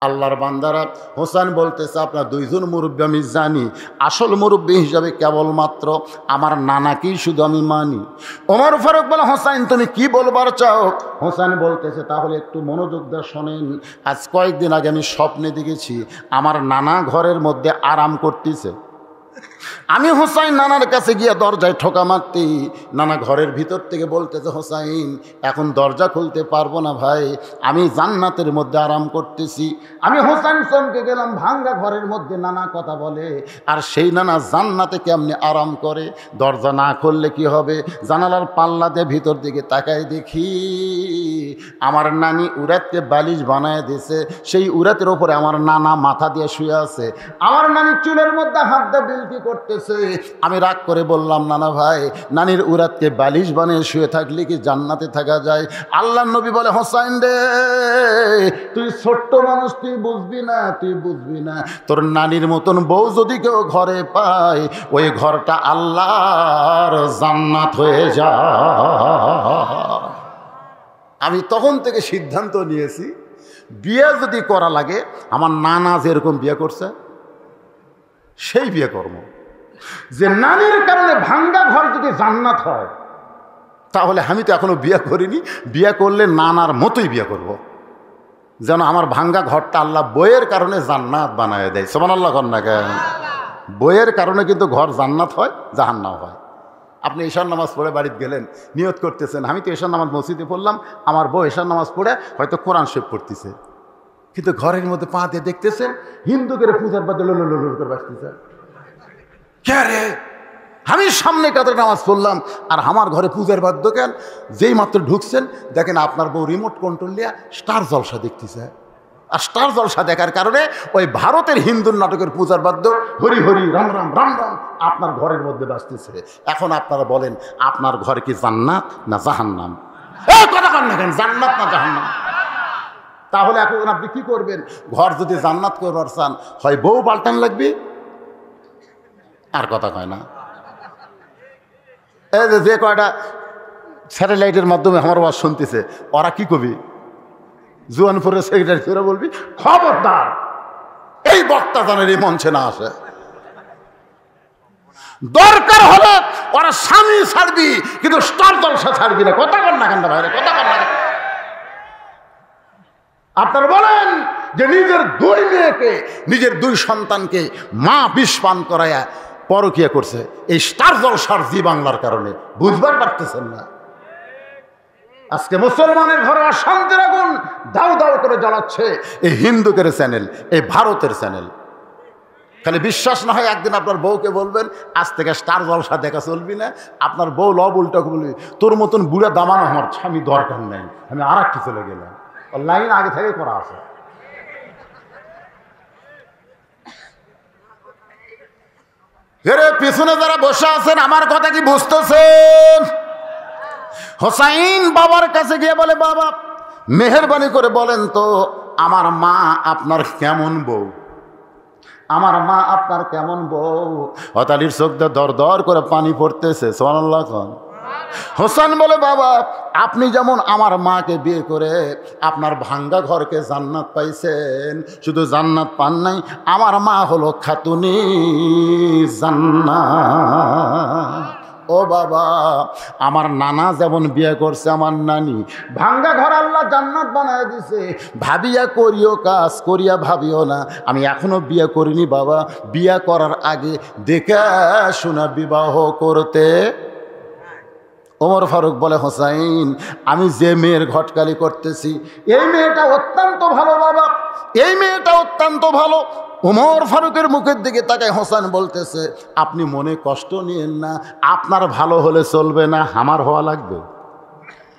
আল্লাহর বান্দারা, হোসেন বলতেছে আপনার দুইজন মুরব্বী আমি জানি, আসল মুরব্বী হিসাবে কেবলমাত্র আমার নানাকেই শুধু আমি মানি। ওমর ফারুক বলে হোসেন তুমি কি বলবার চাও? হোসেন বলতেছে তাহলে একটু মনোযোগ দিয়ে শোনেন। আজ কয়েকদিন আগে আমি স্বপ্নে দেখেছি আমার নানা ঘরের মধ্যে আরাম করতেছে। আমি হোসাইন নানার কাছে গিয়ে দরজায় ঠোকা মারতেই নানা ঘরের ভিতর থেকে বলতেছে হোসাইন এখন দরজা খুলতে পারবো না ভাই, আমি জান্নাতের মধ্যে আরাম করতেছি। আমি হোসাইন চমকে গেলাম, ভাঙ্গা ঘরের মধ্যে নানা কথা বলে, আর সেই নানা জান্নাতে কেমনে আরাম করে? দরজা না খুললে কি হবে? জানালার পাল্লা দিয়ে ভিতর দিকে তাকায় দেখি আমার নানি উরাতকে বালিশ বানায় দিয়েছে, সেই উরাতের ওপরে আমার নানা মাথা দিয়ে শুয়ে আছে। আমার নানি চুলের মধ্যে হাত দিয়ে বিলতি করতেছে। আমি রাগ করে বললাম নানা ভাই, নানির উরাতকে বালিশ বানিয়ে শুয়ে থাকলে কি জান্নাতে থাকা যায়? আল্লাহর নবী বলে হোসাইন রে তুই ছোট্ট মানুষ, তুই বুঝবি না, তুই বুঝবি না। তোর নানির মতন বউ যদি কেউ ঘরে পায় ওই ঘরটা আল্লাহর জান্নাত হয়ে যায়। আমি তখন থেকে সিদ্ধান্ত নিয়েছি বিয়ে যদি করা লাগে আমার নানা যেরকম বিয়ে করছে সেই বিয়ে করব। যে নানির কারণে ভাঙ্গা ঘর যদি জান্নাত হয় তাহলে আমি তো এখনো বিয়ে করিনি, বিয়ে করলে নানার মতোই বিয়ে করব, যেন আমার ভাঙ্গা ঘরটা আল্লাহ বইয়ের কারণে জান্নাত বানায় দেয়। সুবহানাল্লাহ কন্যা কেন? বইয়ের কারণে কিন্তু ঘর জান্নাত হয়, জাহান্নাম হয়। আপনি ঈশার নামাজ পড়ে বাড়িতে গেলেন, নিয়ত করতেছেন আমি তো ঈশার নামাজ মসজিদে পড়লাম, আমার বউ ঈশার নামাজ পড়ে হয়তো কোরআন শরীফ পড়তেছে, কিন্তু ঘরের মধ্যে পা দিয়ে দেখতেছেন হিন্দুদের পূজার বাদে লোল করে বাঁচতেছে। কে রে? আমি সামনে কাতারে নামাজ পড়লাম আর আমার ঘরে পূজার বাদ্য কেন? যেই মাত্র ঢুকছেন দেখেন আপনার বউ রিমোট কন্ট্রোল নিয়ে স্টার জলসা দেখতেছে, আর স্টার জলসা দেখার কারণে ওই ভারতের হিন্দুর নাটকের পূজার বাদ্য হরি হরি রাম রাম রাম রাম আপনার ঘরের মধ্যে বাজতেছে। এখন আপনারা বলেন আপনার ঘর কি জান্নাত না জাহান্নাম? এই কথা বলেন না কেন, জান্নাত না জাহান্নাম? তাহলে এখন আপনি কি করবেন? ঘর যদি জান্নাত করবার চান হয় বউ পাল্টান লাগবে, আর কথা কয় না। এই যে কয়টা স্যাটেলাইটের মাধ্যমে আমার ওয়াজ শুনতেছে ওরা কি কবি জুয়ানপুরের সেক্রেটারি ফেরা বলবি খবরদার এই বক্তা জানের এই মঞ্চে না আসে। দরকার হলে ওরা স্বামী ছাড়বি কিন্তু স্টার জলসা ছাড়বি না। কথা কর না কেন ভাইরে, কথা কর না। আপনারা বলেন যে নিজের দুই মেয়েকে, নিজের দুই সন্তানকে মা বিষ পান করায়া পরকিয়া করছে এই স্টার জলসার জি বাংলার কারণে। বুঝবার পারতেছেন না? আজকে মুসলমানের ঘরে অশান্তির আগুন দাউ দাউ করে জ্বালাচ্ছে এই হিন্দুদের চ্যানেল, এই ভারতের চ্যানেল। খালি বিশ্বাস না হয় একদিন আপনার বউকে বলবেন আজ থেকে স্টার জলসা দেখা চলবি না। আপনার বউ লব উল্টাকে বলবি তোর মতন বুড়া দামানো আমার স্বামী দরকার নেই, আমি আর একটু চলে গেলাম। লাইন আগে থেকে করা আছে। পিছনে যারা বসে আছেন আমার কথা কি বুঝতেছেন? হোসাইন বাবার কাছে গিয়ে বলে বাবা মেহেরবানি করে বলেন তো আমার মা আপনার কেমন বউ, আমার মা আপনার কেমন বউ? হতালির চোখ দিয়ে দর দর করে পানি পড়তেছে। সুবহানাল্লাহ। হোসেন বলে বাবা আপনি যেমন আমার মাকে বিয়ে করে আপনার ভাঙ্গা ঘরকে জান্নাত পাইছেন, শুধু জান্নাত পান নাই, আমার মা হলো খাতুনি জান্নাত। ও বাবা আমার নানা যেমন বিয়ে করছে আমার নানি, ভাঙ্গা ঘর আল্লাহ জান্নাত বানায় দিছে। ভাবিয়া করিও কাজ, করিয়া ভাবিও না। আমি এখনো বিয়ে করিনি বাবা, বিয়ে করার আগে দেখে শোনা বিবাহ করতে। ওমর ফারুক বলে হোসাইন আমি যে মেয়ের ঘটকালি করতেছি এই মেয়েটা অত্যন্ত ভালো বাবা, এই মেয়েটা অত্যন্ত ভালো। ওমর ফারুকের মুখের দিকে তাকায় হোসেন বলতেছে আপনি মনে কষ্ট নিয়েন না, আপনার ভালো হলে চলবে না, আমার হওয়া লাগবে।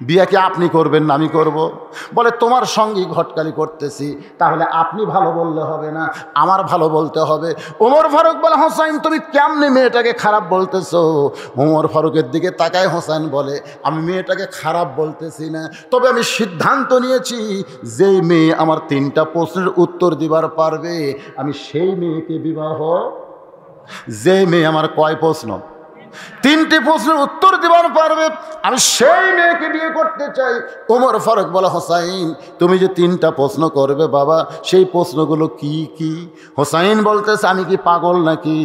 বিয়ে কি আপনি করবেন না আমি করব? বলে তোমার সঙ্গে ঘটকালি করতেছি, তাহলে আপনি ভালো বললে হবে না, আমার ভালো বলতে হবে। ওমর ফারুক বলে হোসেন তুমি কেমনে মেয়েটাকে খারাপ বলতেছো? ওমর ফারুকের দিকে তাকায় হোসেন বলে আমি মেয়েটাকে খারাপ বলতেছি না, তবে আমি সিদ্ধান্ত নিয়েছি যেই মেয়ে আমার 3টা প্রশ্নের উত্তর দিবার পারবে আমি সেই মেয়েকে বিবাহ। যে মেয়ে আমার কয় প্রশ্ন? তিনটি প্রশ্নের উত্তর দিবার পারবে, আমি সেই মেয়েকে বিয়ে করতে চাই। ওমর ফারুক বলে, হোসাইন তুমি যে তিনটা প্রশ্ন করবে বাবা, সেই প্রশ্নগুলো কি কি? হোসাইন বলতেছে, আমি কি পাগল নাকি?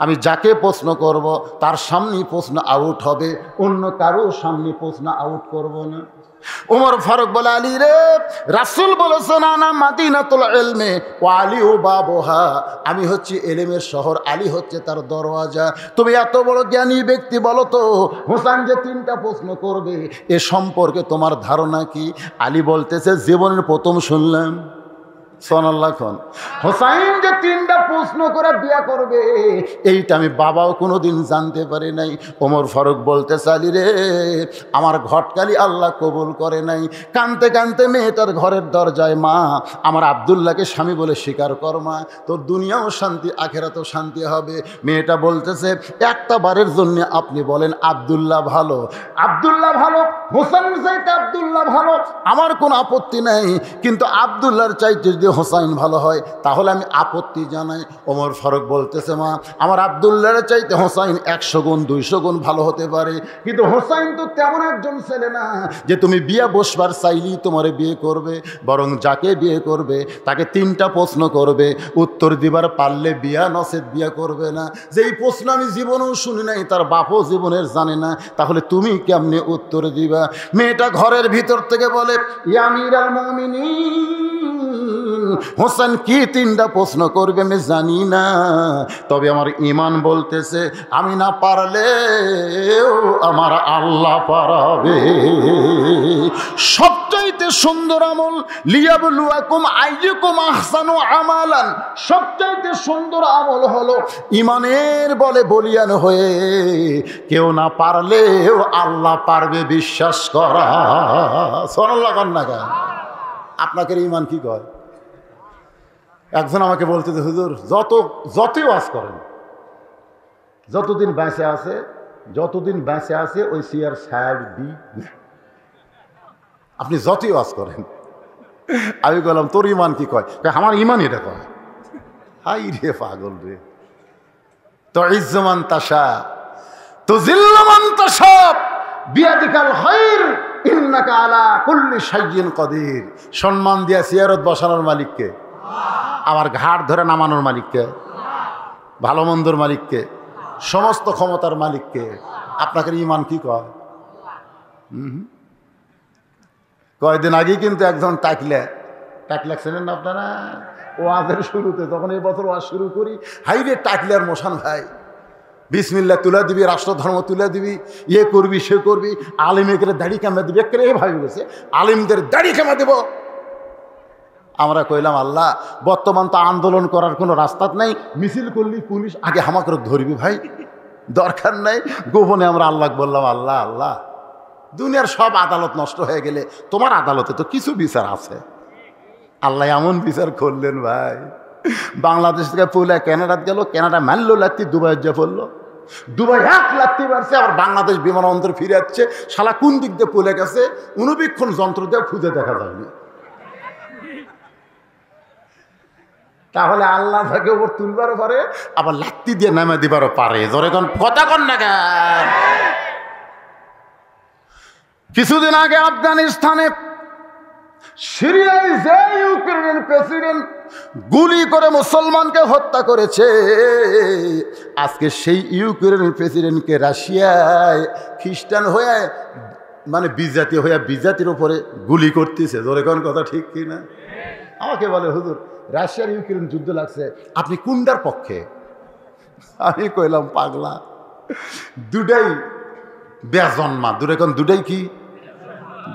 আমি যাকে প্রশ্ন করব তার সামনেই প্রশ্ন আউট হবে, অন্য কারো সামনে প্রশ্ন আউট করব না। ওমর ফারুক বলে, আলী রে, রাসূল বলেছেন আনা মাদিনাতুল ইলমে ওয়া আলী ও বাবুহা, আমি হচ্ছি এলেমের শহর, আলী হচ্ছে তার দরওয়াজা। তুমি এত বড় জ্ঞানী ব্যক্তি, বলো তো হোসেন যে তিনটা প্রশ্ন করবে এ সম্পর্কে তোমার ধারণা কি? আলী বলতেছে, জীবনের প্রথম শুনলাম। সুবহানাল্লাহ। হোসাইন যে তিনটা প্রশ্ন করে বিয়ে করবে এইটা আমি বাবাও কোনোদিন জানতে পারি নাই। ওমর ফারুক বলতেছে, আলী রে, আমার ঘটকালি আল্লাহ কবুল করে নাই। কানতে কানতে মেয়েটার ঘরের দরজায়, মা আমার আব্দুল্লাহকে স্বামী বলে স্বীকার কর মা, তোর দুনিয়াও শান্তি আখেরাতেও শান্তি হবে। মেয়েটা বলতেছে, একটা বারের জন্য আপনি বলেন আব্দুল্লাহ ভালো, আব্দুল্লাহ ভালো, হোসেন চাইতে আব্দুল্লাহ ভালো, আমার কোনো আপত্তি নাই, কিন্তু আব্দুল্লাহর চাইতে যদি হোসাইন ভালো হয় তাহলে আমি আপত্তি জানাই। ওমর ফারুক বলতেছে, মা আমার আব্দুল্লাহর চাইতে হোসাইন 100 গুণ 200 গুণ ভালো হতে পারে, কিন্তু হোসাইন তো তেমন একজন ছেলে না যে তুমি বিয়ে বসবার চাইলেই তোমারে বিয়ে করবে, বরং যাকে বিয়ে করবে তাকে তিনটা প্রশ্ন করবে, উত্তর দিবার পারলে বিয়া, নসেদ বিয়া করবে না। যেই প্রশ্ন আমি জীবনেও শুনি নাই, তার বাপও জীবনের জানে না, তাহলে তুমি কেমনে উত্তর দিবা? মেয়েটা ঘরের ভিতর থেকে বলে, ইয়া আমিরাল মুমিনিন, হোসেন কি তিনটা প্রশ্ন করবে আমি জানি না, তবে আমার ঈমান বলতেছে আমি না পারলেও আমার আল্লাহ পারাবে। সবচাইতে সুন্দর আমল লিয়াবলুয়াকুম আইয়ুকুম আহসানু আমালান, সবচাইতে সুন্দর আমল হলো ঈমানের বলে বলিয়ান হয়ে কেউ না পারলেও আল্লাহ পারবে বিশ্বাস করা। সুবহানাল্লাহ। কন্যা আপনাকে ঈমান কি কয়? একজন আমাকে বলতে যে, হুজুর যতই ওয়াজ করেন, যতদিন বেঁচে আছে ওই সিয়ার সায়ার দি, আপনি যতই ওয়াজ করেন। আমি বললাম, তোর ঈমান কি কয়? আমার ঈমান এটা কয়। হাই রে পাগল রে, তো ইজ্জমান তাশা তো জিল্লমান তাশা বিয়াদিকাল খায়র ইন্নাকা আলা কুল্লি শাইইন কাদির। সম্মান দিয়া সিয়ারত বসানোর মালিককে, আমার ঘাট ধরে নামানোর মালিককে, ভালো মন্দর মালিককে, সমস্ত ক্ষমতার মালিককে। আপনাকে ঈমান কি কয়? কয়েকদিন আগেই কিন্তু একজন টাকলা ছিলেন না আপনারা ওয়াজের শুরুতে, তখন এই বছর ওয়াজ শুরু করি, হাইরে টাকলার মোশান ভাই, বিসমিল্লাহ তুলে দিবি, রাষ্ট্রধর্ম তুলে দিবি, ইয়ে করবি সে করবি, আলিমের দাড়ি কামা দিবি, একেবারে ভাবি গেছে আলিমদের দাড়ি কামা দেব। আমরা কইলাম, আল্লাহ বর্তমান তো আন্দোলন করার কোনো রাস্তা নাই, মিছিল করলি পুলিশ আগে হামা করে ধরবি ভাই, দরকার নাই। গোপনে আমরা আল্লাহ বললাম, আল্লাহ আল্লাহ, দুনিয়ার সব আদালত নষ্ট হয়ে গেলে তোমার আদালতে তো কিছু বিচার আছে। আল্লাহ এমন বিচার করলেন ভাই, বাংলাদেশ থেকে পুলে ক্যানাডাত গেল, ক্যানাডা মারলো লাত্তি, দুবাই যা পড়লো, দুবাই 1 লাত্তি মারছে, আবার বাংলাদেশ বিমানবন্দর ফিরে যাচ্ছে, শালা কোন দিক দিয়ে পুলে গেছে অনুবীক্ষণ যন্ত্র দিয়ে খুঁজে দেখা যায়নি। তাহলে আল্লাহ তাকে ওপর তুলবারও পারে, আবার লাত্তি দিয়ে নামে দিবারও পারে। জোরে কোন কথা কন না কেন? কিছুদিন আগে আফগানিস্তানে সিরিয়ায় যে ইউক্রেনের প্রেসিডেন্ট গুলি করে মুসলমানকে হত্যা করেছে, আজকে সেই ইউক্রেনের প্রেসিডেন্টকে রাশিয়ায় খ্রিস্টান হয়ে মানে বিজাতি হয়ে বিজাতির উপরে গুলি করতেছে। জোরে কোন কথা ঠিক কি না? আমাকে বলে, হুজুর রাশিয়ার ইউক্রেন যুদ্ধ লাগছে, আপনি কোনটার পক্ষে? আমি কইলাম, পাগলা, দুটাই বেজন্মা। দুটাই কি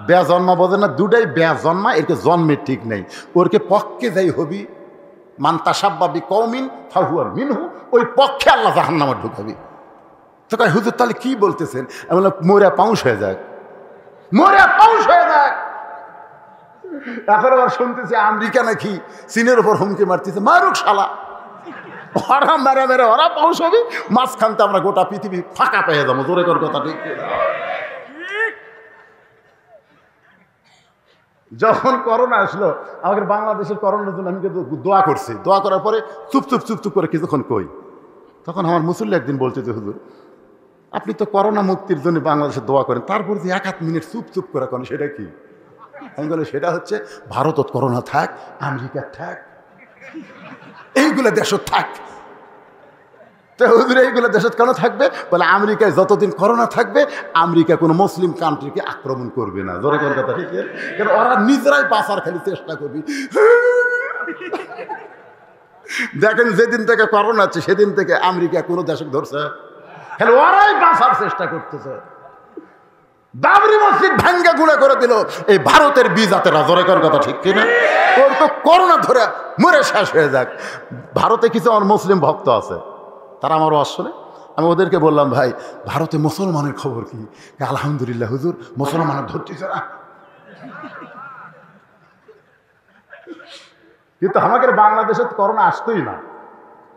বেজন্মা? বোঝে না, দুটাই বেজন্মা, এরকে জন্মের ঠিক নেই। ওরকে পক্ষে যাই হবি, মান তাসাব্বাবি কওমিন ফাহুয়া মিনহু, ওই পক্ষে আল্লাহ জাহান্নামে ঢুকাবি। তো কয়, হুজুর তাহলে কি বলতেছেন? আমি বললাম, মোরা পাউঁস হয়ে যাক, মোরা পাউঁস হয়ে যাক। এখন আবার শুনতেছে আমেরিকা নাকি চীনের উপর হুমকি মারতেছে, মারুক শালা, ওরা মেরে মেরে ওরা পাউঁস হবে, মাঝখানতে আমরা গোটা পৃথিবী ফাঁকা পেয়ে যাবো। জোরে কর কথা ঠিক। যখন করোনা আসলো, আমাদের বাংলাদেশের করোনার জন্য আমি কিন্তু দোয়া করছি, দোয়া করার পরে চুপ করে কিছুক্ষণ কই, তখন আমার মুসল্লি একদিন বলছে যে, হুজুর আপনি তো করোনা মুক্তির জন্য বাংলাদেশে দোয়া করেন, তারপর যে 1-1 মিনিট চুপ চুপ করে করেন, সেটা কি? আমি বলি সেটা হচ্ছে ভারতত করোনা থাক, আমেরিকা থাক, এইগুলো দেশত থাক। তো হুজুর এইগুলো দেশত কেন থাকবে? বলে আমেরিকায় যতদিন করোনা থাকবে আমেরিকা কোনো মুসলিম কান্ট্রিকে আক্রমণ করবে না। জোরে কোন কথা ঠিক? কারণ ওরা নিজেরাই বাঁচার খালি চেষ্টা করবি। দেখেন যেদিন থেকে করোনা আছে সেদিন থেকে আমেরিকা কোনো দেশক ধরছে, খালি ওরাই বাঁচার চেষ্টা করতেছে। বাবরি মসজিদ ভাঙ্গা গুঁড়া করে দিল এই ভারতের বিজাতেরা। জোরে কোন কথা ঠিক কিনা? ওর তো করোনা ধরে মরে শেষ হয়ে যাক। ভারতে কিছু আমার মুসলিম ভক্ত আছে, তারা আমারও আসলে, আমি ওদেরকে বললাম ভাই ভারতে মুসলমানের খবর কি? আলহামদুলিল্লাহ হুজুর, মুসলমানের ধরতেছে না। কিন্তু আমাদের বাংলাদেশে করোনা আসতোই না,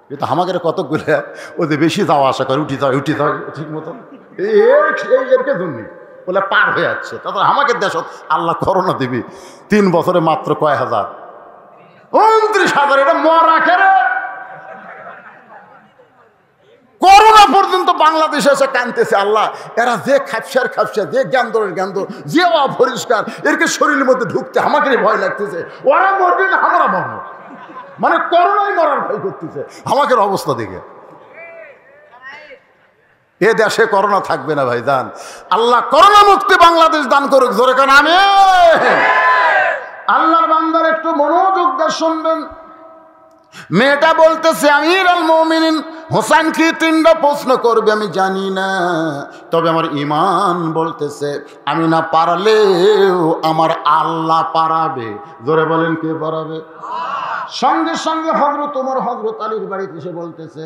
কিন্তু আমাদের কতকগুলো ওদের বেশি যাওয়া আসা করে, উঠি যায় ঠিক মতন, এরকে জন্য বলে পার হয়ে যাচ্ছে। তারপর আমাদের দেশত আল্লাহ করোনা দিবি 3 বছরে মাত্র কয় হাজার, 29,000। এটা মরা খেরে করোনা পর্যন্ত বাংলাদেশে এসে কানতেছে। আল্লাহ এরা যে খাপসার খাপসা, যে জ্ঞান্দরের জ্ঞান্দর, যে অপরিষ্কার, এরকে শরীরের মধ্যে ঢুকতে আমাকে ভয় লাগতেছে। ওরা মরবে না আমরা মরবো, মানে করোনায় মরার ভয় করতেছে আমাকে অবস্থা দেখে। এ দেশে করোনা থাকবে না ভাই জান। আল্লাহ করোনা মুক্তি বাংলাদেশ দান করুক। জোরে কান আমিন। আল্লাহর বান্দার একটু মনোযোগ দিয়ে শুনবেন। মেয়েটা বলতেছে আমিরুল মুমিনিন হোসেন কি 3টা প্রশ্ন করবে আমি জানি না, তবে আমার ঈমান বলতেছে আমি না পারলেও আমার আল্লাহ পারাবে। জোরে বলেন কে পারাবে? সঙ্গে সঙ্গে হযরত ওমর হযরত আলীর বাড়িতে এসে বলতেছে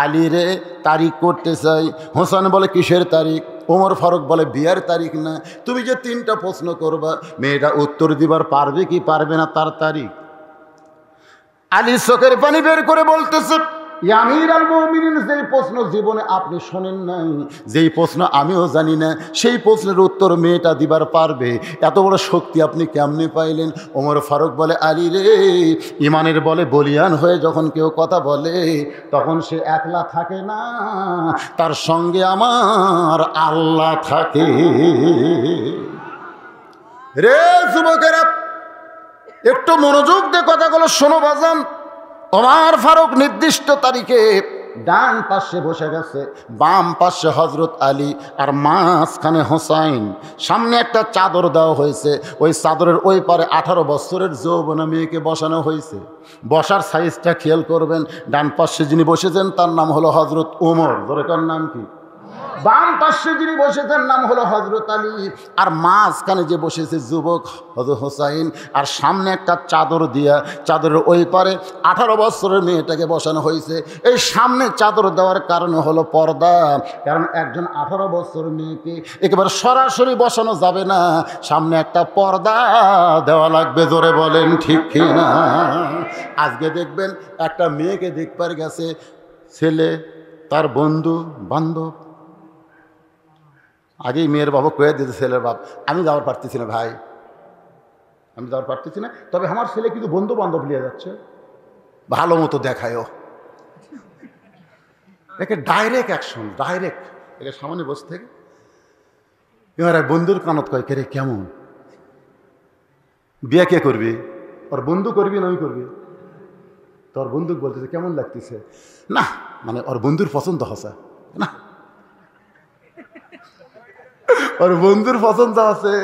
আলী রে তারিখ করতে চাই। হোসেন বলে কিসের তারিখ? ওমর ফারুক বলে বিয়ের তারিখ না, তুমি যে 3টা প্রশ্ন করবা মেয়েটা উত্তর দিবার পারবে কি পারবে না তার তারিখ। আলী চোখের পানি বের করে বলতেছে আমিরুল মুমিনিন, যেই প্রশ্ন জীবনে আপনি শোনেন নাই, যেই প্রশ্ন আমিও জানি না, সেই প্রশ্নের উত্তর মেয়েটা দিবার পারবে। এত বড় শক্তি আপনি কেমনে পাইলেন? ওমর ফারুক বলে আলী রে, ইমানের বলে বলিয়ান হয়ে যখন কেউ কথা বলে তখন সে একলা থাকে না, তার সঙ্গে আমার আল্লাহ থাকে। রে যুবকেরা একটু মনোযোগ দিয়ে কথাগুলো শোনো বাজান। ওমর ফারুক নির্দিষ্ট তারিখে ডান পাশে বসে গেছে, বাম পাশে হযরত আলী, আর মাঝখানে হোসাইন। সামনে একটা চাদর দেওয়া হয়েছে, ওই চাদরের ওই পারে 18 বছরের যৌবনা মেয়েকে বসানো হয়েছে। বসার সাইজটা খেয়াল করবেন। ডান পাশে যিনি বসেছেন তার নাম হলো হযরত ওমর। তার নাম কি? বাম পাশে যিনি বসেছেন নাম হলো হযরত আলী, আর মাঝখানে যে বসেছে যুবক হযরত হোসাইন, আর সামনে একটা চাদর দিয়া চাদরের ওই পারে 18 বছরের মেয়েটাকে বসানো হয়েছে। এই সামনে চাদর দেওয়ার কারণে হলো পর্দা, কারণ একজন 18 বছরের মেয়েকে একেবারে সরাসরি বসানো যাবে না, সামনে একটা পর্দা দেওয়া লাগবে। জোরে বলেন ঠিক কিনা? আজকে দেখবেন একটা মেয়েকে দেখবার গেছে ছেলে, তার বন্ধু বান্ধব, আগেই মেয়ের বাবা কয়ে দিতে ছেলের বাপ আমি যাওয়ার পারতেছি না ভাই, আমি যাওয়ার পারতেছি না, তবে আমার ছেলে কিন্তু বন্ধু বান্ধব নিয়ে যাচ্ছে, ভালো মতো দেখায়ও। একে ডাইরেক্ট অ্যাকশন, ডাইরেক্ট একে সামনে বসে থেকে এবার বন্ধুর কানত কয় কে রে কেমন, বিয়ে কে করবি? ওর বন্ধু করবি না ওই করবি? তোর বন্ধু বলতেছে কেমন লাগতেছে? না মানে ওর বন্ধুর পছন্দ হসা না, ওর বন্ধুর পছন্দ আছে,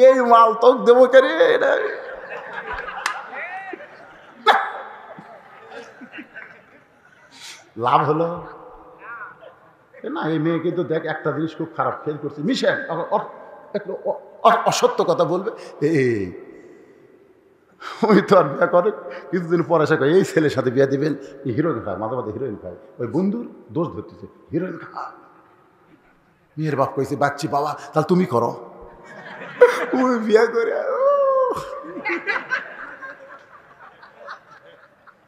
এই মাল তোক দেবো কে রে? লাভ হলো না। এই মেয়ে কিন্তু দেখ একটা জিনিস খুব খারাপ ফেল করছে, মিশে একটু অসত্য কথা বলবে, ওই তো আর বিয়ে করে কিছুদিন পরে এসে এই ছেলের সাথে বিয়ে দিবেন, হিরোইন খায়, মাঝে মাঝে হিরোইন খায়, ওই বন্ধুর দোষ ধরতেছে হিরোইন খায়। মেয়ের বাপ কইছে বাচ্চি বাবা তাহলে তুমি করো, ওই বিয়ে করে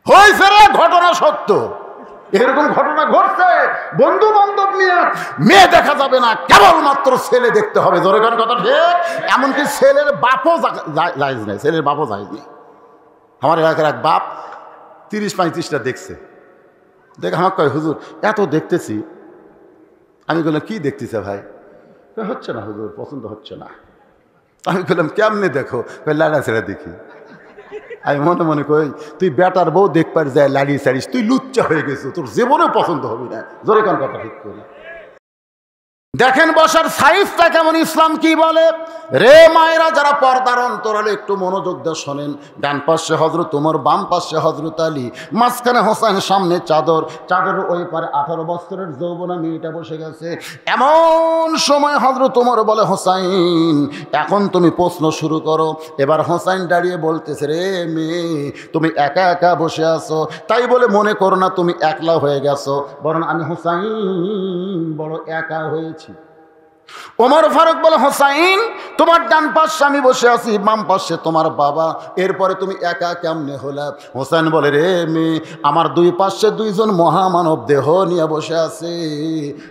হয়েছে রে। ঘটনা সত্য, এরকম ঘটনা ঘটছে। বন্ধু বান্ধব নিয়ে মেয়ে দেখা যাবে না, কেবলমাত্র ছেলে দেখতে হবে। জোরে কোন কথা ঠিক? এমনকি ছেলের বাপও জায়েজ নাই, ছেলের বাপও জায়েজ নেই। আমার এলাকার এক বাপ 30-35টা দেখছে, দেখে আমাকে কয় হুজুর এত দেখতেছি আমি বললাম কি দেখতেছে ভাই? হচ্ছে না হুজুর, পছন্দ হচ্ছে না। আমি বললাম কেমনে দেখো? লাড়া ছেড়া দেখি। আমি মনে মনে কই তুই বেটার বউ দেখবার যায় লাড়িয়ে ছাড়িস, তুই লুচ্চা হয়ে গেছো, তোর জীবনেও পছন্দ হবি না। জোরে কোন কথা ঠিক করে। দেখেন বসার সাইজটা কেমন, ইসলাম কি বলে। রে মায়েরা যারা পর্দার অন্তরালে একটু মনোযোগ দিয়ে শোনেন। ডান পাশে হযরত ওমর, বাম পাশে হযরত আলী, মাঝখানে হোসেন, সামনে চাদর, চাদরের ওই পারে 18 বছরের যৌবনা মেয়েটা বসে গেছে। এমন সময় হযরত ওমর বলে, হোসাইন এখন তুমি প্রশ্ন শুরু করো। এবার হোসাইন দাঁড়িয়ে বলতেছে, রে মেয়ে তুমি একা একা বসে আছো, তাই বলে মনে করো না তুমি একলা হয়ে গেছো, বরং আমি হোসাইন বড় একা হয়েছি। ওমর ফারুক বলে, হোসাইন তোমার ডান পাশে আমি বসে আছি, বাম পাশে তোমার বাবা, এরপরে তুমি একা কেমনে হলা? হোসেন বলে, রে মেয়ে আমার দুই পাশে দুইজন মহামানব দেহ নিয়ে বসে আছে,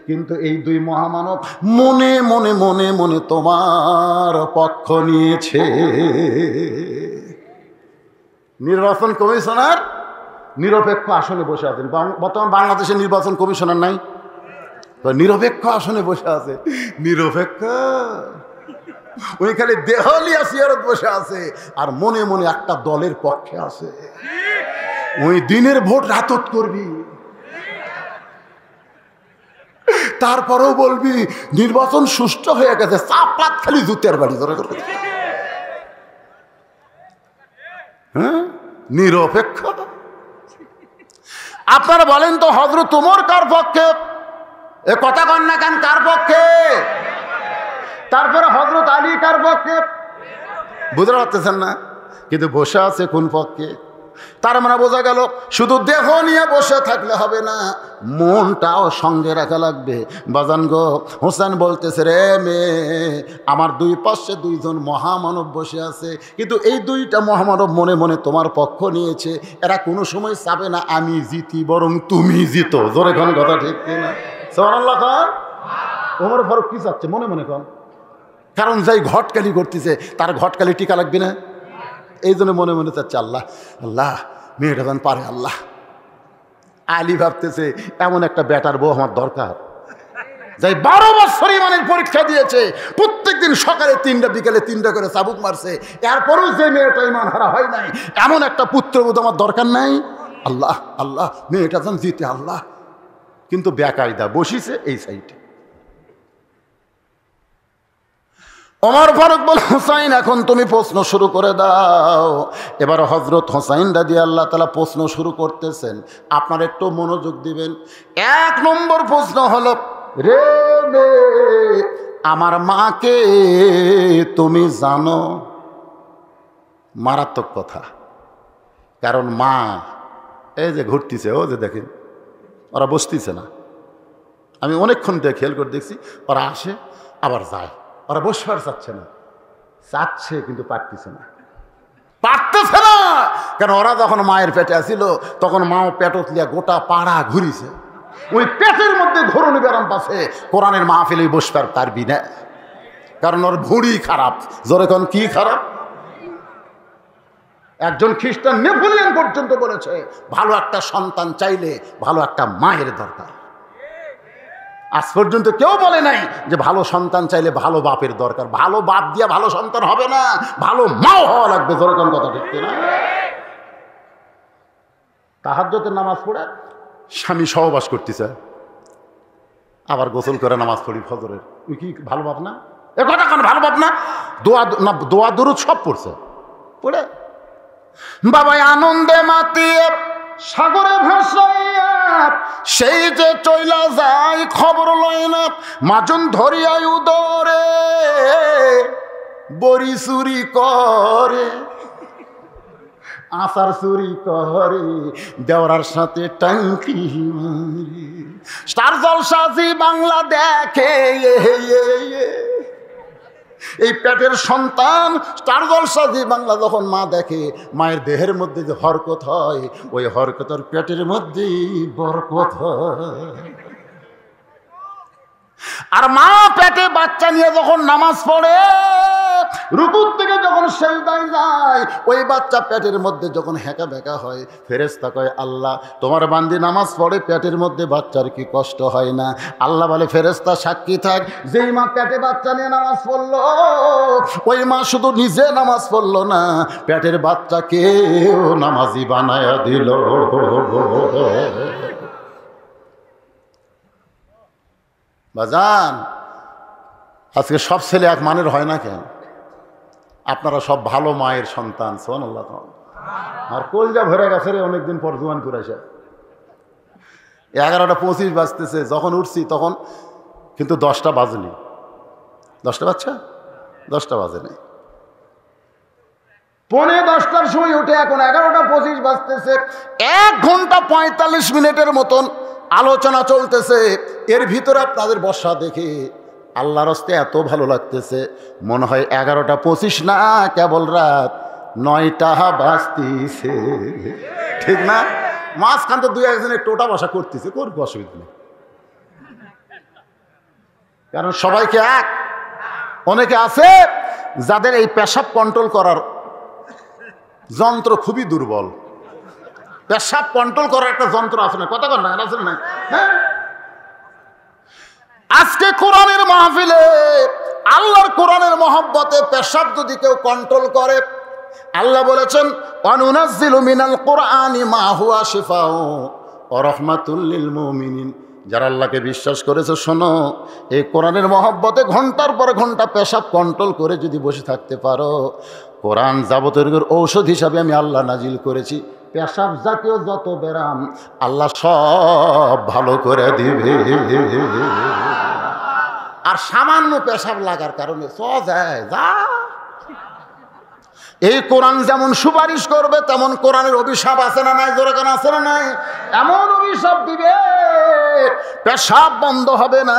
কিন্তু এই দুই মহামানব মনে মনে মনে মনে তোমার পক্ষ নিয়েছে। নির্বাচন কমিশনার নিরপেক্ষ আসনে বসে আছেন। বর্তমান বাংলাদেশের নির্বাচন কমিশনার নাই, নিরপেক্ষ আসনে বসে আছে। নিরপেক্ষ ওই খালি দেহলিয়া সিয়ারত বসে আছে, আর মনে মনে একটা দলের পক্ষে আছে। ওই দিনের ভোট রাতত করবি, তারপরেও বলবি নির্বাচন সুষ্ঠু হয়ে গেছে, চাপাত খালি জুতের বাড়ি ধরে। হ্যাঁ, নিরপেক্ষ। আপনারা বলেন তো হযরত ওমর কার পক্ষে? এ কথা কন না কেন, কার পক্ষে? তারপরে হযরত আলী কার পক্ষে? বুঝতে পারতেছেন না? কিন্তু বসে আছে কোন পক্ষে? তার মানে বোঝা গেল শুধু দেহ নিয়ে বসে থাকলে হবে না, মনটাও সঙ্গে রাখা লাগবে। বাজান গো, হোসেন বলতেছে, রে মেয়ে আমার দুই পাশে দুইজন মহামানব বসে আছে, কিন্তু এই দুইটা মহামানব মনে মনে তোমার পক্ষ নিয়েছে। এরা কোনো সময় চাবে না আমি জিতি, বরং তুমি জিতো। জোরে কোন কথা ঠিক কিনা? সুবহানাল্লাহ খান। ওমর ফারুক কি চাচ্ছে মনে মনে কন? কারণ যাই ঘটকালি করতেছে তার ঘটকালি টিকা লাগবে না, এই জন্য মনে মনে চাচ্ছে আল্লাহ আল্লাহ মেয়েটা যেন পারে। আল্লাহ আলী ভাবতেছে এমন একটা বেটার বউ আমার দরকার, যাই 12 বছর ইমানের পরীক্ষা দিয়েছে, প্রত্যেকদিন সকালে 3টা বিকালে 3টা করে চাবুক মারছে, এরপরও যে মেয়েটা ইমান হারা হয় নাই, এমন একটা পুত্রবোধ আমার দরকার নাই। আল্লাহ আল্লাহ মেয়েটা যেন জিতে। আল্লাহ কিন্তু বেকায়দা বসিছে এই সাইডে। ওমর ফারুক বলে, হোসাইন এখন তুমি প্রশ্ন শুরু করে দাও। এবার হযরত হোসাইন রাদিয়াল্লাহু তাআলা প্রশ্ন শুরু করতেছেন। আপনারা একটু মনোযোগ দিবেন। 1 নম্বর প্রশ্ন হলো, রে মেয়ে আমার মাকে তুমি জানো? মারাত্মক কথা, কারণ মা এই যে ঘুরতেছে, ও যে দেখেন ওরা বসতেছে না। আমি অনেকক্ষণ দিয়ে খেয়াল করে দেখছি, ওরা আসে আবার যায়, ওরা বসবার চাচ্ছে না, চাচ্ছে কিন্তু পারতেছে না, পারতেছে না। কেন? ওরা যখন মায়ের পেটে আসিল তখন মাও পেটত লিয়া গোটা পাড়া ঘুরিছে, ওই পেটের মধ্যে ঘুরনি ব্যারাম পাশে কোরআনের মাহফিলে বসবার পারবি না, কারণ ওর ভুঁড়ি খারাপ। জোরে কোন কি খারাপ? একজন খ্রিস্টান নেপোলিয়ন পর্যন্ত বলেছে ভালো একটা সন্তান চাইলে ভালো একটা মায়ের দরকার। আজ পর্যন্ত কেউ বলে নাই যে ভালো সন্তান চাইলে ভালো বাপের দরকার। ভালো বাপ দিয়া ভালো সন্তান হবে না, ভালো মাও হওয়া লাগবে। যেরকম কথা ঠিক না? তাহাজ্জুদের নামাজ পড়ে স্বামী সহবাস করতেছে, আবার গোসল করে নামাজ পড়ি ফজরের, ওই কি ভালো বাপ না? এ কথা কেন ভালো বাপ না? দোয়া দরুদ সব পড়ছে, পড়ে বাবা আনন্দে মাতিয়ে সাগরে ভাসাইয়া সেই যে চইলা যায় খবর লয় না, মাজন ধরিয়া উদরে বড়ি চুরি করে, আচার চুরি করে, দেওয়ার সাথে টাঙ্কি মারি, স্টার জলসাজি বাংলা দেখে। এই পেটের সন্তান স্টার জলসাজি বাংলা যখন মা দেখে, মায়ের দেহের মধ্যে যে হরকত হয়, ওই হরকতের পেটের মধ্যে বরকত হয়। আর মা পেটে বাচ্চা নিয়ে যখন নামাজ পড়ে, রুকুর থেকে যখন সেজদায় যায়, ওই বাচ্চা পেটের মধ্যে যখন হেঁকা বেঁকা হয়, ফেরেশতা কয় আল্লাহ তোমার বান্দি নামাজ পড়ে পেটের মধ্যে বাচ্চার কি কষ্ট হয় না? আল্লাহ বলে ফেরেশতা সাক্ষী থাক, যেই মা পেটে বাচ্চা নিয়ে নামাজ পড়লো, ওই মা শুধু নিজে নামাজ পড়লো না, পেটের বাচ্চাকেও নামাজি বানায়া দিল। বাজান, আজকে সব ছেলে এক মানের হয় না কেন? আপনারা সব ভালো মায়ের সন্তান, সুবহানাল্লাহ। আর কলজা ভরে গেছে রে, অনেকদিন পর জোয়ান করেছে। 11:25 বাজতেছে, যখন উঠছি তখন কিন্তু 10টা বাজেনি। 10টা বাজছে? 10টা বাজেনি। 9:45টার সময় উঠে এখন 11:25 বাজতেছে। 1 ঘন্টা 45 মিনিটের মতন আলোচনা চলতেছে। এর ভিতরে আপনাদের বর্ষা দেখে আল্লাহর হস্তে এত ভালো লাগতেছে, মনে হয় 11:25 না, কেবল রাত 9টা বাজতেছে। ঠিক না? মাঝখান তো 2-1 টোটা বসা করতেছে, করবে, অসুবিধা নেই, কারণ সবাইকে এক। অনেকে আছে যাদের এই পেশাব কন্ট্রোল করার যন্ত্র খুবই দুর্বল। পেশাব কন্ট্রোল করার একটা যন্ত্র আছে না, কথা কর না, আছে না? হ্যাঁ, আজকে কোরআনের মাহফিলে আল্লাহর কোরআনের মহব্বতে পেশাব যদি কেউ কন্ট্রোল করে, আল্লাহ বলেছেন অনুনাজ্জিলু মিনাল কুরআনি মা হুয়া শিফাউ ওয়া রাহমাতুল লিল মুমিনিন। যারা আল্লাহকে বিশ্বাস করেছে, শোনো, এই কোরআনের মহব্বতে ঘন্টার পর ঘন্টা পেশাব কন্ট্রোল করে যদি বসে থাকতে পারো, কোরআন যাবতীয় ঔষধ হিসাবে আমি আল্লাহ নাজিল করেছি। পেশাব জাতীয় যত ব্যারাম আল্লাহ সব ভালো করে দিবে। আর সামান্য পেশাব লাগার কারণে যায় যা। এই কোরআন যেমন সুপারিশ করবে, তেমন কোরআনের অভিশাপ আছে না নাই? জোরে কেন আছে না নাই? এমন অভিশাপ দিবে, পেশাব বন্ধ হবে না।